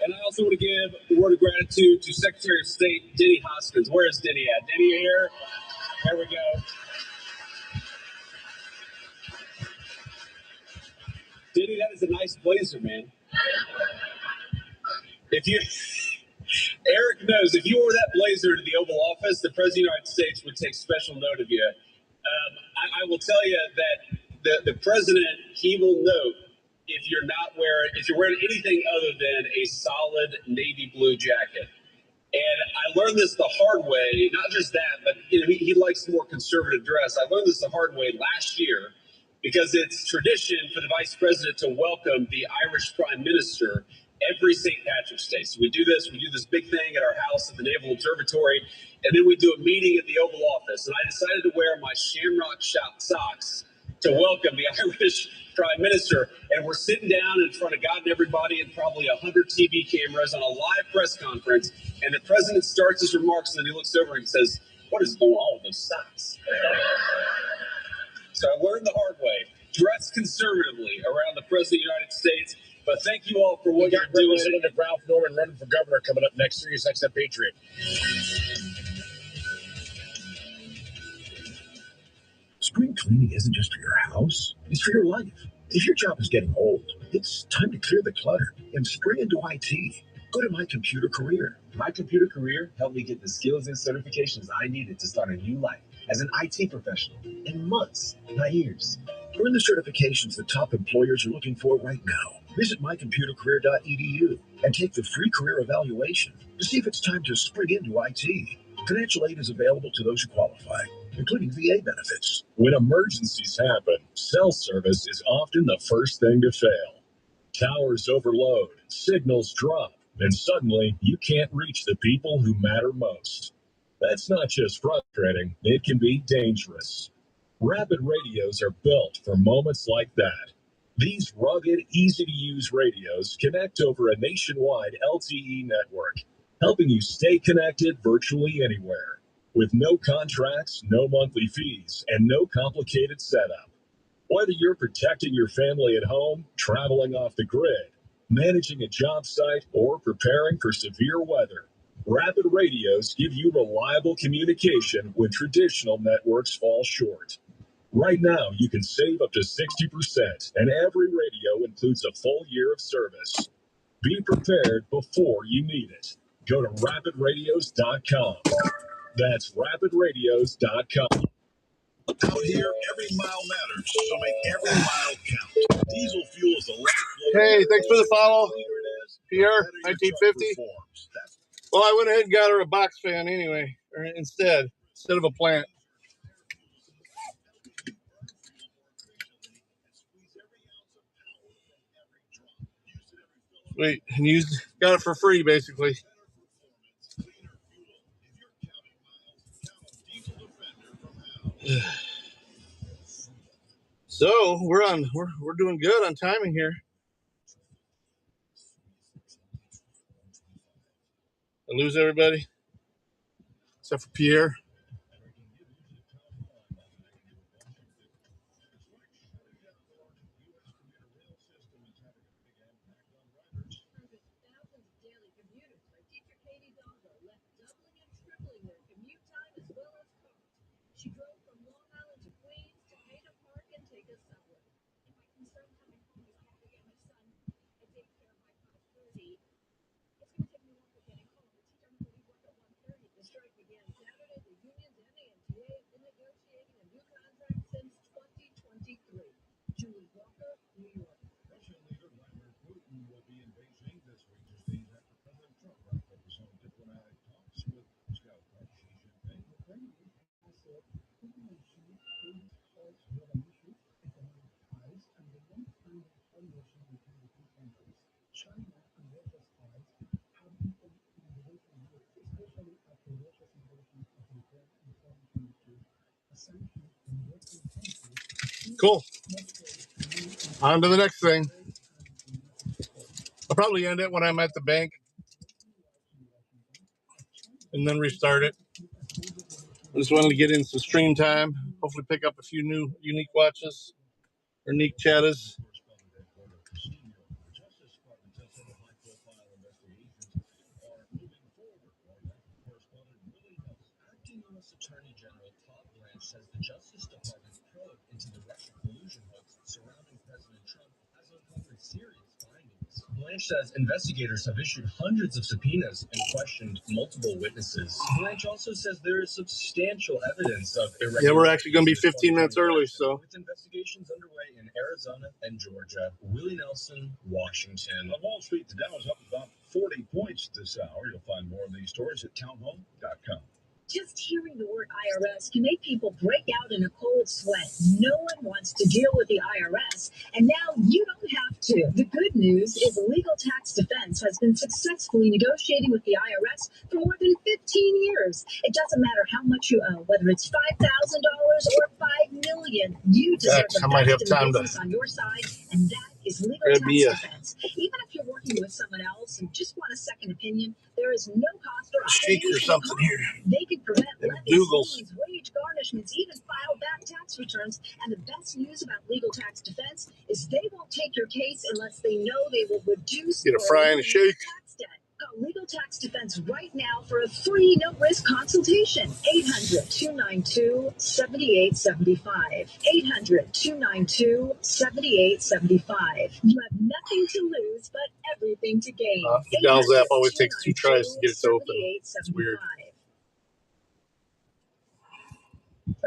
And I also want to give a word of gratitude to Secretary of State Denny Hoskins. Where is Denny at? Denny here? There we go. Denny, that is a nice blazer, man. Eric knows, if you wore that blazer to the Oval Office, the President of the United States would take special note of you. I will tell you that the President, he will note if you're wearing anything other than a solid navy blue jacket. And I learned this the hard way, not just that, but he likes more conservative dress. I learned this the hard way last year because it's tradition for the Vice President to welcome the Irish Prime Minister every St. Patrick's Day. So we do this big thing at our house at the Naval Observatory, and then we do a meeting at the Oval Office. And I decided to wear my Shamrock socks to welcome the Irish Prime Minister. And we're sitting down in front of God and everybody and probably 100 TV cameras on a live press conference. And the president starts his remarks, and then he looks over and says, "What is going on with those socks?" So I learned the hard way. Dress conservatively around the President of the United States. But thank you all for what you're doing. Representative Ralph Norman running for governor coming up next. Sirius XM Patriot. Spring cleaning isn't just for your house, it's for your life. If your job is getting old, it's time to clear the clutter and spring into IT. Go to My Computer Career. My Computer Career helped me get the skills and certifications I needed to start a new life as an IT professional in months, not years. Earn the certifications the top employers are looking for right now. Visit mycomputercareer.edu and take the free career evaluation to see if it's time to spring into IT. Financial aid is available to those who qualify, including VA benefits. When emergencies happen, cell service is often the first thing to fail. Towers overload, signals drop, and suddenly you can't reach the people who matter most. That's not just frustrating, it can be dangerous. Rapid radios are built for moments like that. These rugged, easy-to-use radios connect over a nationwide LTE network, helping you stay connected virtually anywhere, with no contracts, no monthly fees, and no complicated setup. Whether you're protecting your family at home, traveling off the grid, managing a job site, or preparing for severe weather, Rapid radios give you reliable communication when traditional networks fall short. Right now, you can save up to 60%, and every radio includes a full year of service. Be prepared before you need it. Go to rapidradios.com. That's rapidradios.com. Out here, every mile matters, so make every mile count. Diesel fuel is electric. Hey, thanks for the follow. Pierre, 1950. Well, I went ahead and got her a box fan anyway, or instead of a plant. Sweet, and got it for free, basically. So we're doing good on timing here. I lose everybody except for Pierre. Cool. On to the next thing. I'll probably end it when I'm at the bank and then restart it. I just wanted to get in some stream time. Hopefully pick up a few new unique watches or unique chattas. Attorney General Todd Blanche says the Justice Department's probe into the Russia collusion hoax surrounding President Trump has uncovered serious findings. Blanche says investigators have issued hundreds of subpoenas and questioned multiple witnesses. Blanche also says there is substantial evidence of irregularities. Yeah, we're actually going to be 15 minutes early, so. With investigations underway in Arizona and Georgia. Willie Nelson, Washington. On Wall Street, the Dow is up about 40 points this hour. You'll find more of these stories at townhall.com. Just hearing the word IRS can make people break out in a cold sweat. No one wants to deal with the IRS, and now you don't have to. The good news is Legal Tax Defense has been successfully negotiating with the IRS for more than 15 years. It doesn't matter how much you owe, whether it's $5,000 or $5 million. You deserve the best in business on your side, and that is Legal Tax Defense. Even if you're working with someone else and just want a second opinion, there is no cost or obligation. Or something here. They can prevent levies, wage garnishments, even file back tax returns. And the best news about Legal Tax Defense is they won't take your case unless they know they will reduce get a fry and a shake. Tax debt. Call Legal Tax Defense right now for a free no-risk consultation. 800-292-7875. 800-292-7875. You have nothing to lose, but everything to gain. The Dell's app always takes 2 tries to get it to open. It's weird.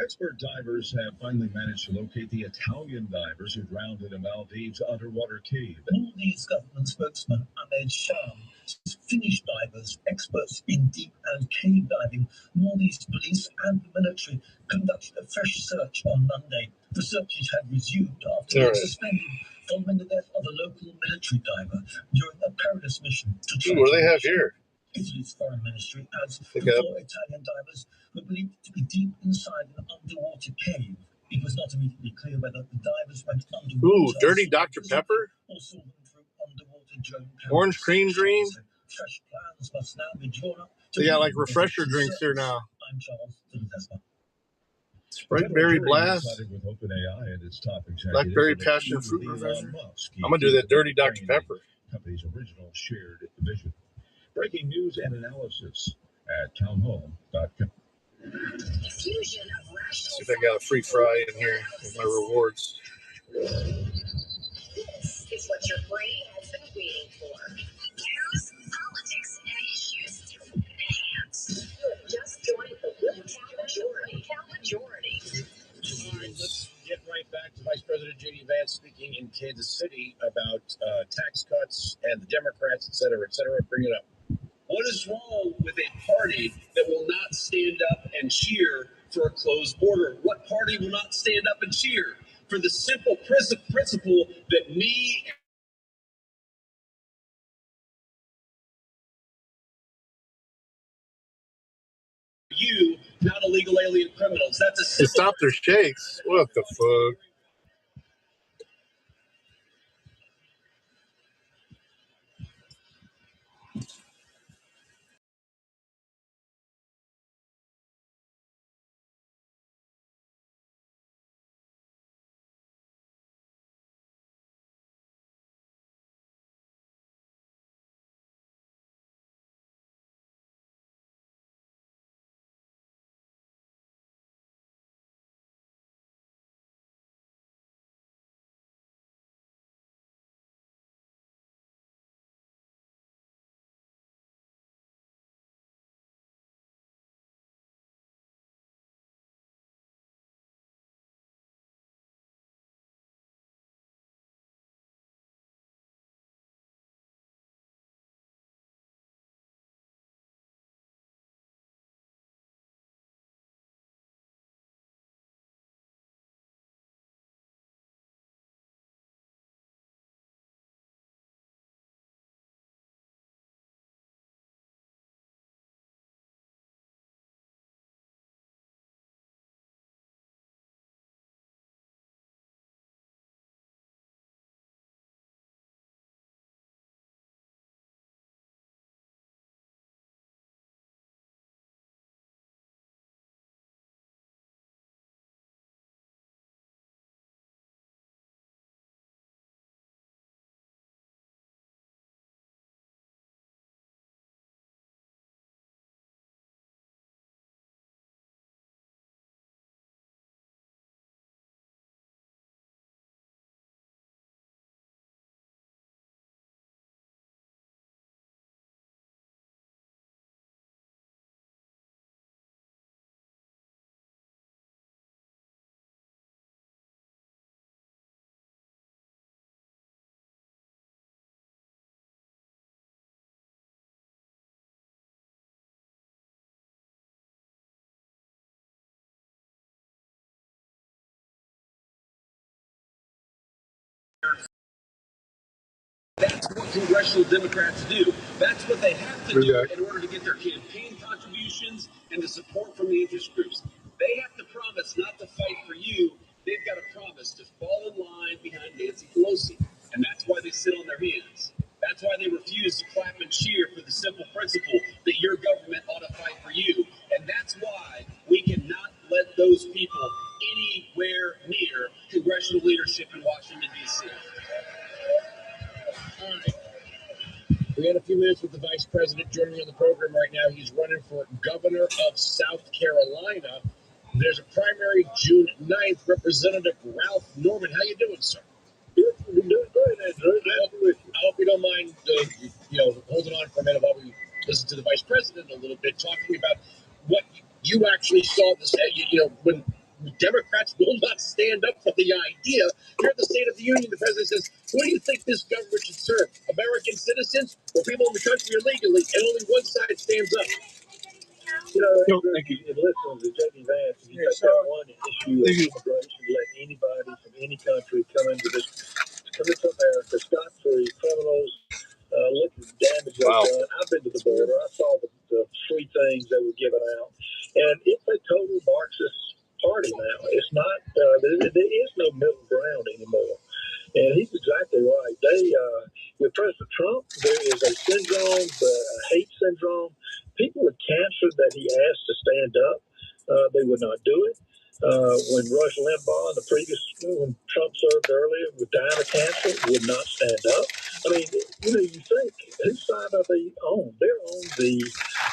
Expert divers have finally managed to locate the Italian divers who drowned in a Maldives underwater cave. Maldives government spokesman Ahmed Sham says Finnish divers, experts in deep and cave diving, Maldives police and the military conducted a fresh search on Monday. The searches had resumed after being suspended following the death of a local military diver during a perilous mission to try. What do they have here? Italy's foreign ministry adds the 4 Italian divers were believed to be deep inside an underwater cave. It was not immediately clear whether the divers went underwater. Ooh, dirty Dr. Pepper? Or saw them through underwater drone cameras. Orange cream dream? Fresh plans must now be drawn up. They got like refresher drinks here now. I'm Charles Silvestre. Spriteberry Blast, with OpenAI and its top Blackberry Passion Fruit Refresher. I'm going to do that dirty Dr. Pepper. Company's original shared vision. Breaking news and analysis at townhall.com. See if I got a free fry in here with my rewards. This is what your brain has been waiting for. News, politics, and issues enhanced. You have just joined the majority. All right, let's get right back to Vice President J.D. Vance speaking in Kansas City about tax cuts and the Democrats, et cetera, et cetera. Bring it up. What is wrong with a party that will not stand up and cheer for a closed border? What party will not stand up and cheer for the simple principle that me and you, not illegal alien criminals? That's a simple. They stopped their shakes. What the fuck? congressional Democrats do. That's what they have to do in order to get their campaign contributions and the support from the interest groups. They have to promise not to fight for you. They've got to promise to fall in line behind Nancy Pelosi. And that's why they sit on their hands. That's why they refuse to clap and cheer for the simple principle that your government ought to fight for you. And that's why we cannot let those people anywhere near congressional leadership in Washington, D.C. All right. We got a few minutes with the vice president joining me on the program right now. He's running for governor of South Carolina. There's a primary June 9th. Representative Ralph Norman. How you doing, sir? You're doing great, Andrew. I hope you don't mind, holding on for a minute while we listen to the vice president a little bit, talking about what you actually saw this, when Democrats will not stand up for the idea. Here at the State of the Union, the president says, what do you think this government should serve? American citizens or people in the country illegally? And only one side stands up. Thank you. And listen to J.D. Vance. If you take that one issue of immigration, let anybody from any country come into America, scot-free, criminals, look at the damage they've done. I've been to the border. I saw the free things that were given out. And it's a total Marxist party now. It's not, there is no middle ground anymore. And he's exactly right. With President Trump, there is a syndrome, a hate syndrome. People with cancer that he asked to stand up, they would not do it. When Rush Limbaugh, when Trump served earlier, was dying of cancer, would not stand up. I mean, you think, whose side are they on? They're on the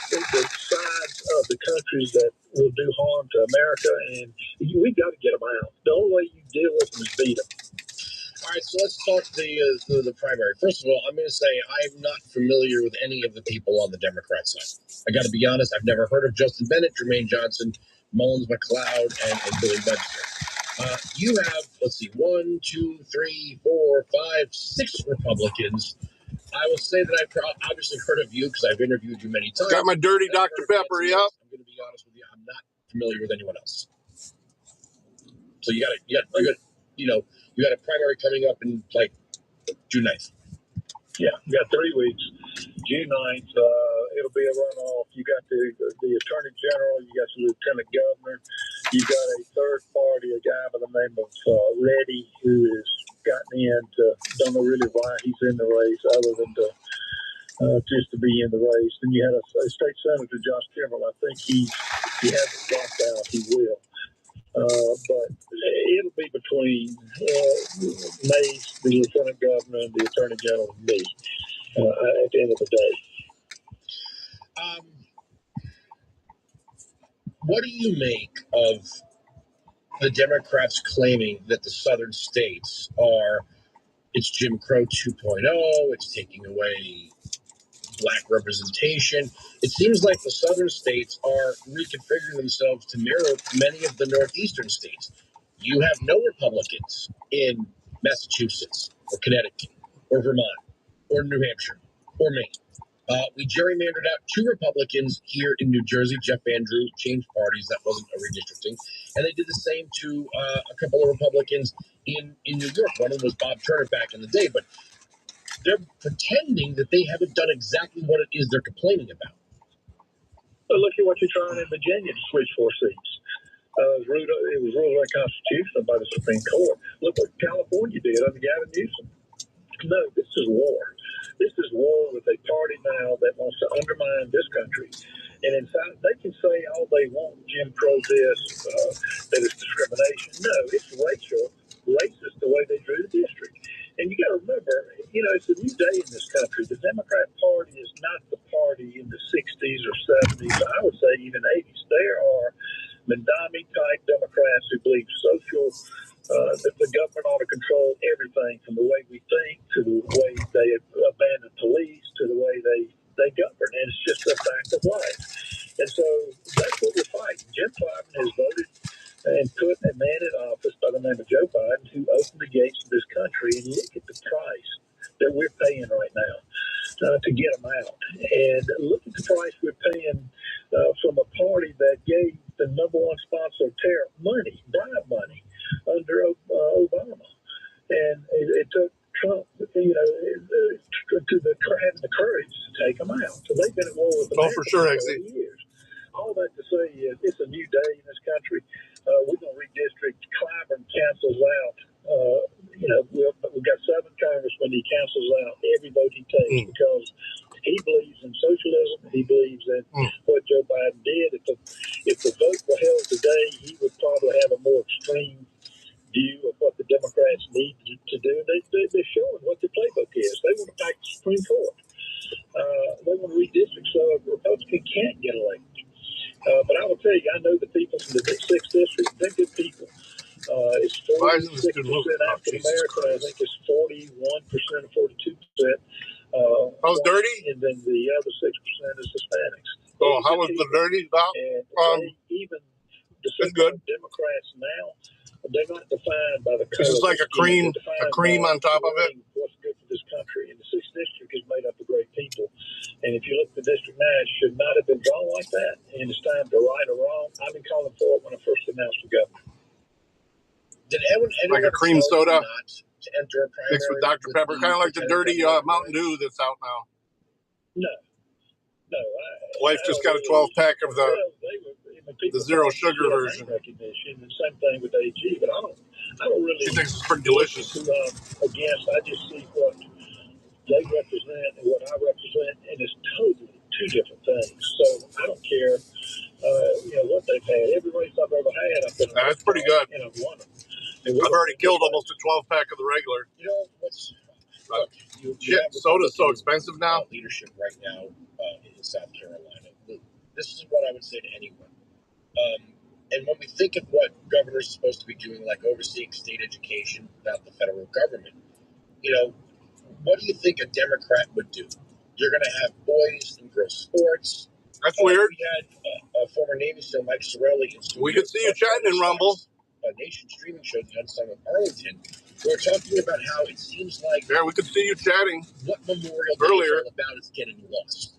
sides of the countries that will do harm to America, and we've got to get them out. The only way you deal with them is beat them. All right, so let's talk the primary. First of all, I'm going to say I'm not familiar with any of the people on the Democrat side. I got to be honest, I've never heard of Justin Bennett, Jermaine Johnson, Mullins McLeod, and Billy Webster. You have, 1, 2, 3, 4, 5, 6 Republicans. I will say that I've obviously heard of you because I've interviewed you many times. Got my dirty Dr. Pepper, yep. I'm going to be honest with you, I'm not familiar with anyone else. So you got a primary coming up in June 9th. Yeah, we got 3 weeks. June 9th, it'll be a runoff. You got the Attorney General, you got the Lieutenant Governor, you got a third party, a guy by the name of Reddy, who has gotten don't know really why he's in the race other than just to be in the race. And you had a State Senator, Josh Kimbrell. I think he hasn't dropped out. He will. But it'll be between Mace, the Lieutenant Governor, and the Attorney General, and me at the end of the day. What do you make of the Democrats claiming that the southern states it's Jim Crow 2.0, it's taking away Black representation? It seems like the southern states are reconfiguring themselves to mirror many of the northeastern states. You have no Republicans in Massachusetts or Connecticut or Vermont or New Hampshire or Maine. We gerrymandered out 2 Republicans here in New Jersey. Jeff Andrews changed parties. That wasn't a redistricting. And they did the same to a couple of Republicans in New York. One of them was Bob Turner back in the day. But they're pretending that they haven't done exactly what it is they're complaining about. Well, look at what you're trying in Virginia to switch 4 seats. It was ruled unconstitutional by the Supreme Court. Look what California did under Gavin Newsom. No, this is war. This is war with a party now that wants to undermine this country. And in fact, they can say all they want, Jim Crow this, that it's discrimination. No, it's racist the way they drew the district. And you got to remember, it's a new day in this country. The Democrat Party is not the party in the 60s or 70s. I would say even 80s. There are Mandami-type Democrats who believe that the government ought to control everything from the way we think to the way they abandon police to the way they govern. And it's just a fact of life. And so that's what we're fighting. Jim Clyburn has voted and put a man in office by the name of Joe Biden who opened the gates of this country. And look at the price that we're paying right now to get them out. And look at the price we're paying from a party that gave the number one sponsor of terror bribe money under Obama. And it took Trump, having the courage to take them out. So they've been at war with America for sure, for 40 years. All that to say is it's a new day in this country. We're going to redistrict. Clyburn cancels out. We've got 7 congressmen. He cancels out every vote he takes because he believes in socialism. He believes in what Joe Biden did. If the vote were held today, he would probably have a more extreme view of what the Democrats need to do. They're showing what the playbook is. They want to back the Supreme Court. They want to redistrict so a Republican can't get elected. But I will tell you, I know the people from the 6th District. They're good people. It's 46% African American. I think it's 41% or 42%. How's dirty? And then the other 6% is Hispanics. Oh, how was the dirty? And even the Democrats now, they're not defined by the color. This is like a cream on top of it. What's good for this country? And the 6th District is made up of great people. And if you look at the District 9, it should not have been drawn like that. And it's time to right or wrong. I've been calling for it when I first announced the governor. Did anyone like a cream soda to enter a primary mixed with Dr. Pepper, kind of like the dirty Mountain Dew that's out now? No. Wife just got a 12-pack of the zero sugar version. Recognition and same thing with AG, but I don't really. She thinks it's pretty delicious. Against, I just see what they represent and what I represent, and it's totally 2 different things. So I don't care, what they've had. Every race I've ever had, I've been. That's pretty good. And I've won them. I've already killed almost a 12-pack of the regular. Soda's so expensive now. Leadership right now in South Carolina. This is what I would say to anyone. And when we think of what governors are supposed to be doing, like overseeing state education, not the federal government, what do you think a Democrat would do? You're going to have boys and girls sports. That's weird. We had former Navy SEAL Mike Sorelli. We could see you chatting in Rumble. A nation streaming show, The Unsung of Arlington. We're talking about how it seems like we could see you chatting. What Memorial Day is all about is getting lost.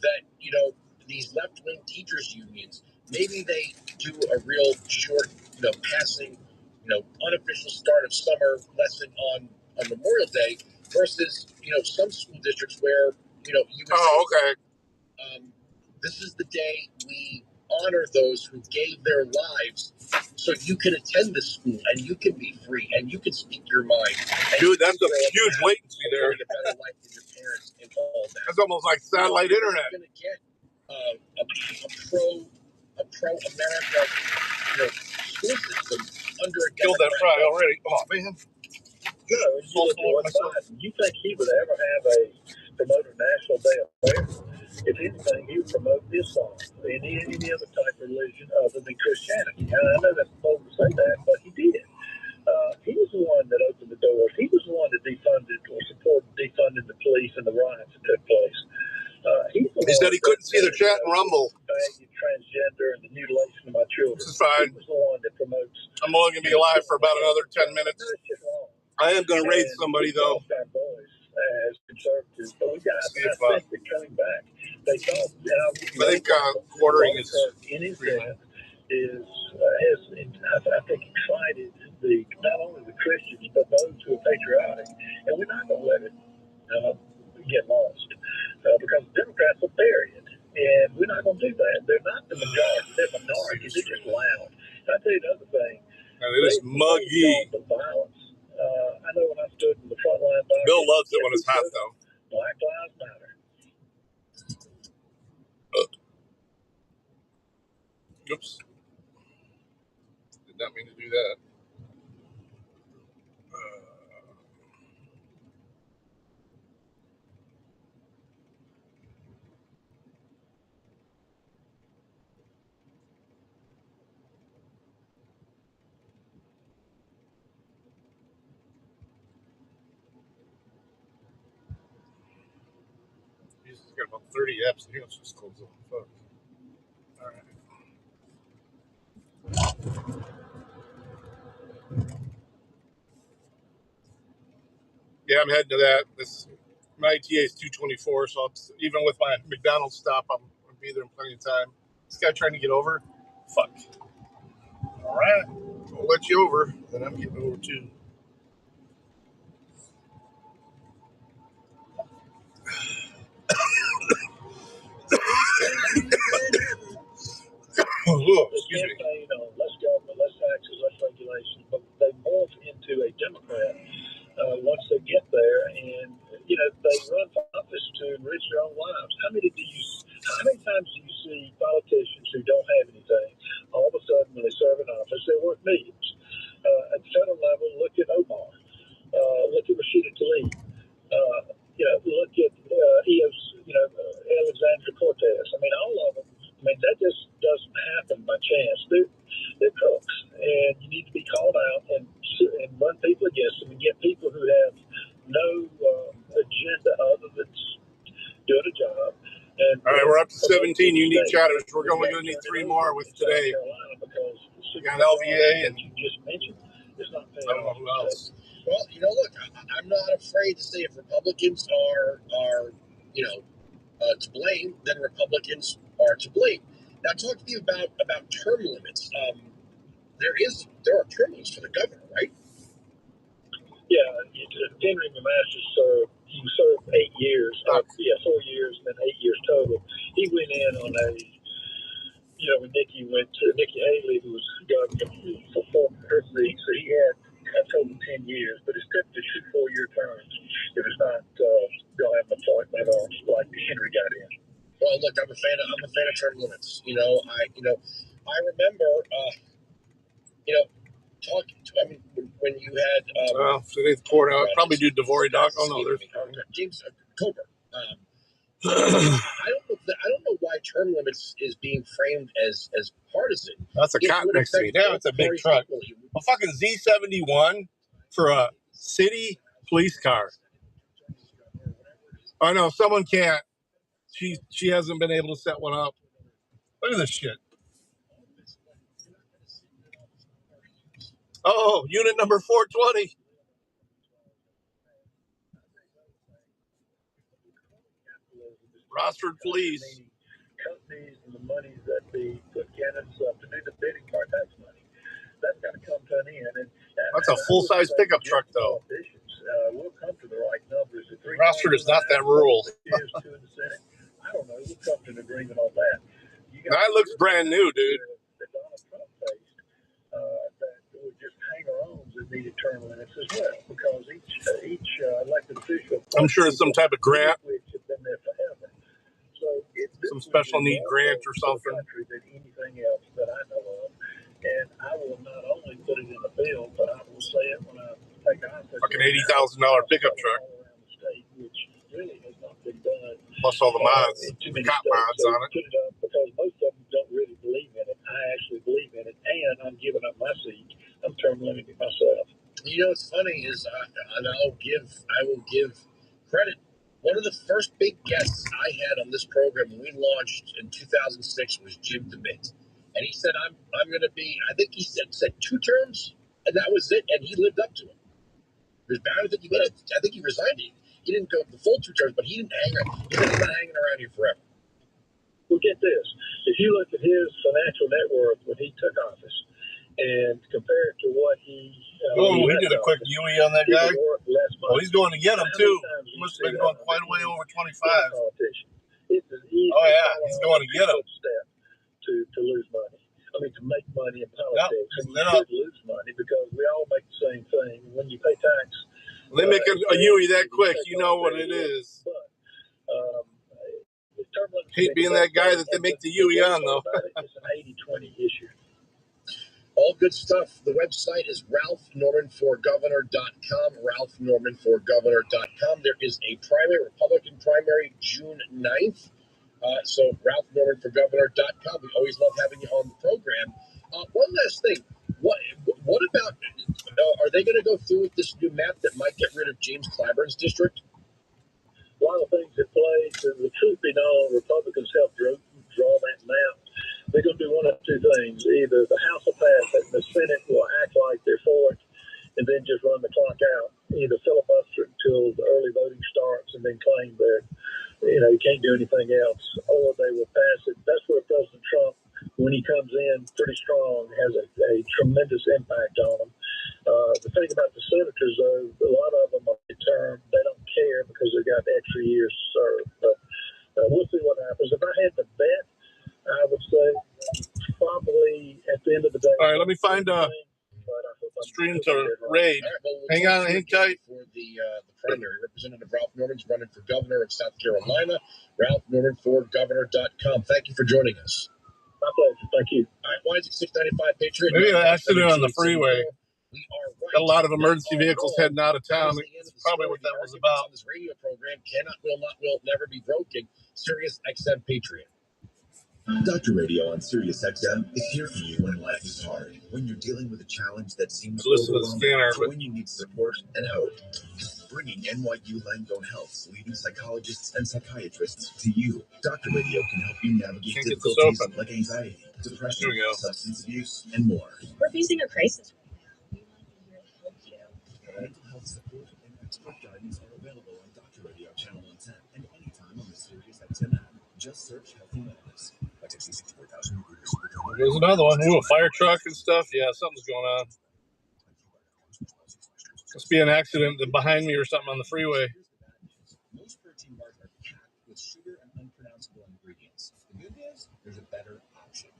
That these left-wing teachers unions, maybe they do a real short, passing, unofficial start of summer lesson on Memorial Day versus some school districts where you would say, this is the day we honor those who gave their lives so you can attend this school and you can be free and you can speak your mind. Dude, that's a huge latency there. A better life than your parents and all that. That's almost like satellite internet. You're going to get a pro-America school system under a killed that fry already. Oh, man. You think he would ever promote a National Day of Prayer? If anything, he would promote Islam and any other type of religion other than Christianity. And I know that's bold to say that, but he did. He was the one that opened the doors. He was the one that defunded or supported defunding the police and the riots that took place. He said he couldn't see the chat and Rumble. Transgender and the mutilation of my children. This is fine. He was the one that promotes. I'm only going to be alive for about another 10 minutes. I am going to raid somebody, though. As conservatives, but we got. I think they're coming back. They don't. I think quartering is. In his death I think excited not only the Christians but those who are patriotic, and we're not going to let it get lost because Democrats will bury it, and we're not going to do that. They're not the majority; they're minority. They're just loud. And I tell you another thing. It is muggy. The violence. I know when I stood in the front line. Bill loves it when it's hot, though. Black Lives Matter. Oops. Did not mean to do that. He's got about 30 apps. He wants to just close them. Fuck. All right. Yeah, I'm heading to that. My ETA is 2:24, so even with my McDonald's stop, I'll be there in plenty of time. This guy trying to get over? Fuck. All right. I'll let you over, then I'm getting over too. Ocasio-Cortez. I mean, all of them. I mean, that just doesn't happen by chance. They're crooks, and you need to be called out and run people against them and get people who have no agenda other than doing a job. And all right, we're up to 17 unique chatters. We're only going to need 3 more with today. We got LVA and you just mentioned. It's not I don't know who else. Well, look, I'm not afraid to say if Republicans are to blame, then Republicans are to blame. Now, talk to me about term limits. There are term limits for the governor, right? Yeah, Henry Manasseh served 8 years. 4 years and then 8 years total. He went in on when Nikki Haley, who was governor for her seat, so he had a total of 10 years, but it's typically 2 4-year terms if it's not they'll have an appointment or like Henry got in. Well, look, I'm a fan of term limits. I remember talking to, when you had well, today's court out. Probably do DeVore Doc. Oh no, there's James Coburn. I don't know why term limits is being framed as partisan. That's a cop next to me. Damn, it's a big truck. A fucking Z71 for a city police car. I know someone can't. She hasn't been able to set one up. Look at this shit. Oh, unit number 420. Rossford Police. Companies and the monies that the put candidates up to do the bidding for tax money. That's got to come to an end. And that's a full-size pickup truck, though. We'll come to the right numbers. Rossford is not that rural. I don't know. We'll come to an agreement on that. That looks brand new, dude. That Donald Trump faced that would just hanger-ons that needed term limits as well, because each elected official. I'm sure it's some type of grant. Which have been there forever. So some special need grant or something. Than anything else that I know of, and I will not only put it in the bill, but I will say it when I take office. Fucking $80,000 pickup truck. All around the state, which really has not been done. Plus all the mods, cop mods on it. Put it up because most of them don't really believe in it. I actually believe in it, and I'm giving up my seat. I'm term limiting myself. What's funny is, and I will give credit. One of the first big guests I had on this program when we launched in 2006 was Jim DeMint. And he said, I'm going to be, I think he said 2 terms, and that was it, and he lived up to it. I think he resigned. He didn't go the full 2 terms, but he didn't hang around. He said he's not hanging around here forever. Well, get this. If you look at his financial net worth when he took office, and compare it to what he did a quick UE on that guy. Oh, he's going to get him too. He must have been going quite a way over 25. Oh yeah, he's going to get him. Step to lose money. I mean, to make money in politics, and you should lose money because we all make the same thing. When you pay tax, they make a UE that quick. You know what it is. Hate being that guy that they make the UE on though. It's an 80-20 issue. All good stuff. The website is ralphnormanforgovernor.com, ralphnormanforgovernor.com. There is a Republican primary, June 9th. So ralphnormanforgovernor.com. We always love having you on the program. One last thing. What about, are they going to go through with this new map that might get rid of James Clyburn's district? A lot of things at play. The truth be known, Republicans helped draw that map. They're going to do one of 2 things. Either the House will pass it and the Senate will act like they're for it and then just run the clock out. Either filibuster until the early voting starts and then claim that, you can't do anything else, or they will pass it. That's where President Trump, when he comes in pretty strong, has a tremendous impact on them. The thing about the senators, though, a lot of them are midterm. They don't care because they got extra years to serve. But we'll see what happens. If I had to bet, I would say probably at the end of the day. All right, let me find a stream to raid. Hang on, hang tight. For the primary, Representative Ralph Norman's running for governor of South Carolina. RalphNormanForGovernor.com. Thank you for joining us. My pleasure. Thank you. All right, why is it 695 Patriot? Maybe an accident on the freeway. We are right. Got a lot of emergency vehicles heading out of town. That's probably what that was about. This radio program will never be broken. Sirius XM Patriot. Dr. Radio on Sirius XM is here for you when life is hard, when you're dealing with a challenge that seems overwhelming, or when you need support and hope. Bringing NYU Langone Health's leading psychologists and psychiatrists to you, Dr. Radio can help you navigate difficulties like anxiety, depression, substance abuse, and more. We're facing a crisis right now. We want to be here to help you. Mental health support and expert guidance are available on Dr. Radio Channel 110 and anytime on the Sirius XM app. Just search Healthy Wellness. There's another one. Ooh, a fire truck and stuff. Yeah, something's going on. Must be an accident behind me or something on the freeway. Most protein bars are packed with sugar and unpronounceable ingredients. The good news, there's a better option.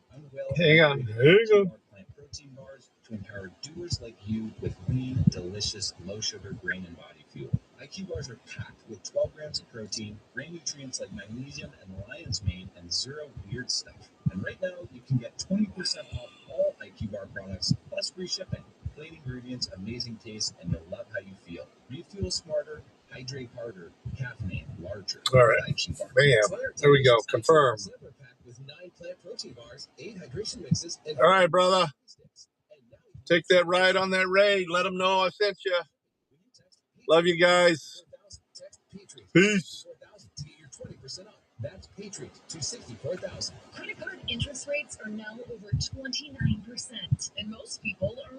Hang on. Plant protein bars to empower doers like you with lean, delicious, low sugar, grain, and body fuel. IQ bars are packed with 12 grams of protein, brain nutrients like magnesium and lion's mane, and zero weird stuff. And right now, you can get 20% off all IQ bar products, plus free shipping. Plain ingredients, amazing taste, and you'll love how you feel. Refuel smarter, hydrate harder, caffeine larger. All right. Bam. There we go. Confirm. With 9 plant protein bars, 8 hydration mixes, and all right, brother. Take that ride on that raid. Let them know I sent you. Love you guys. Peace. That's Patriot to 64,000. Credit card interest rates are now over 29%, and most people are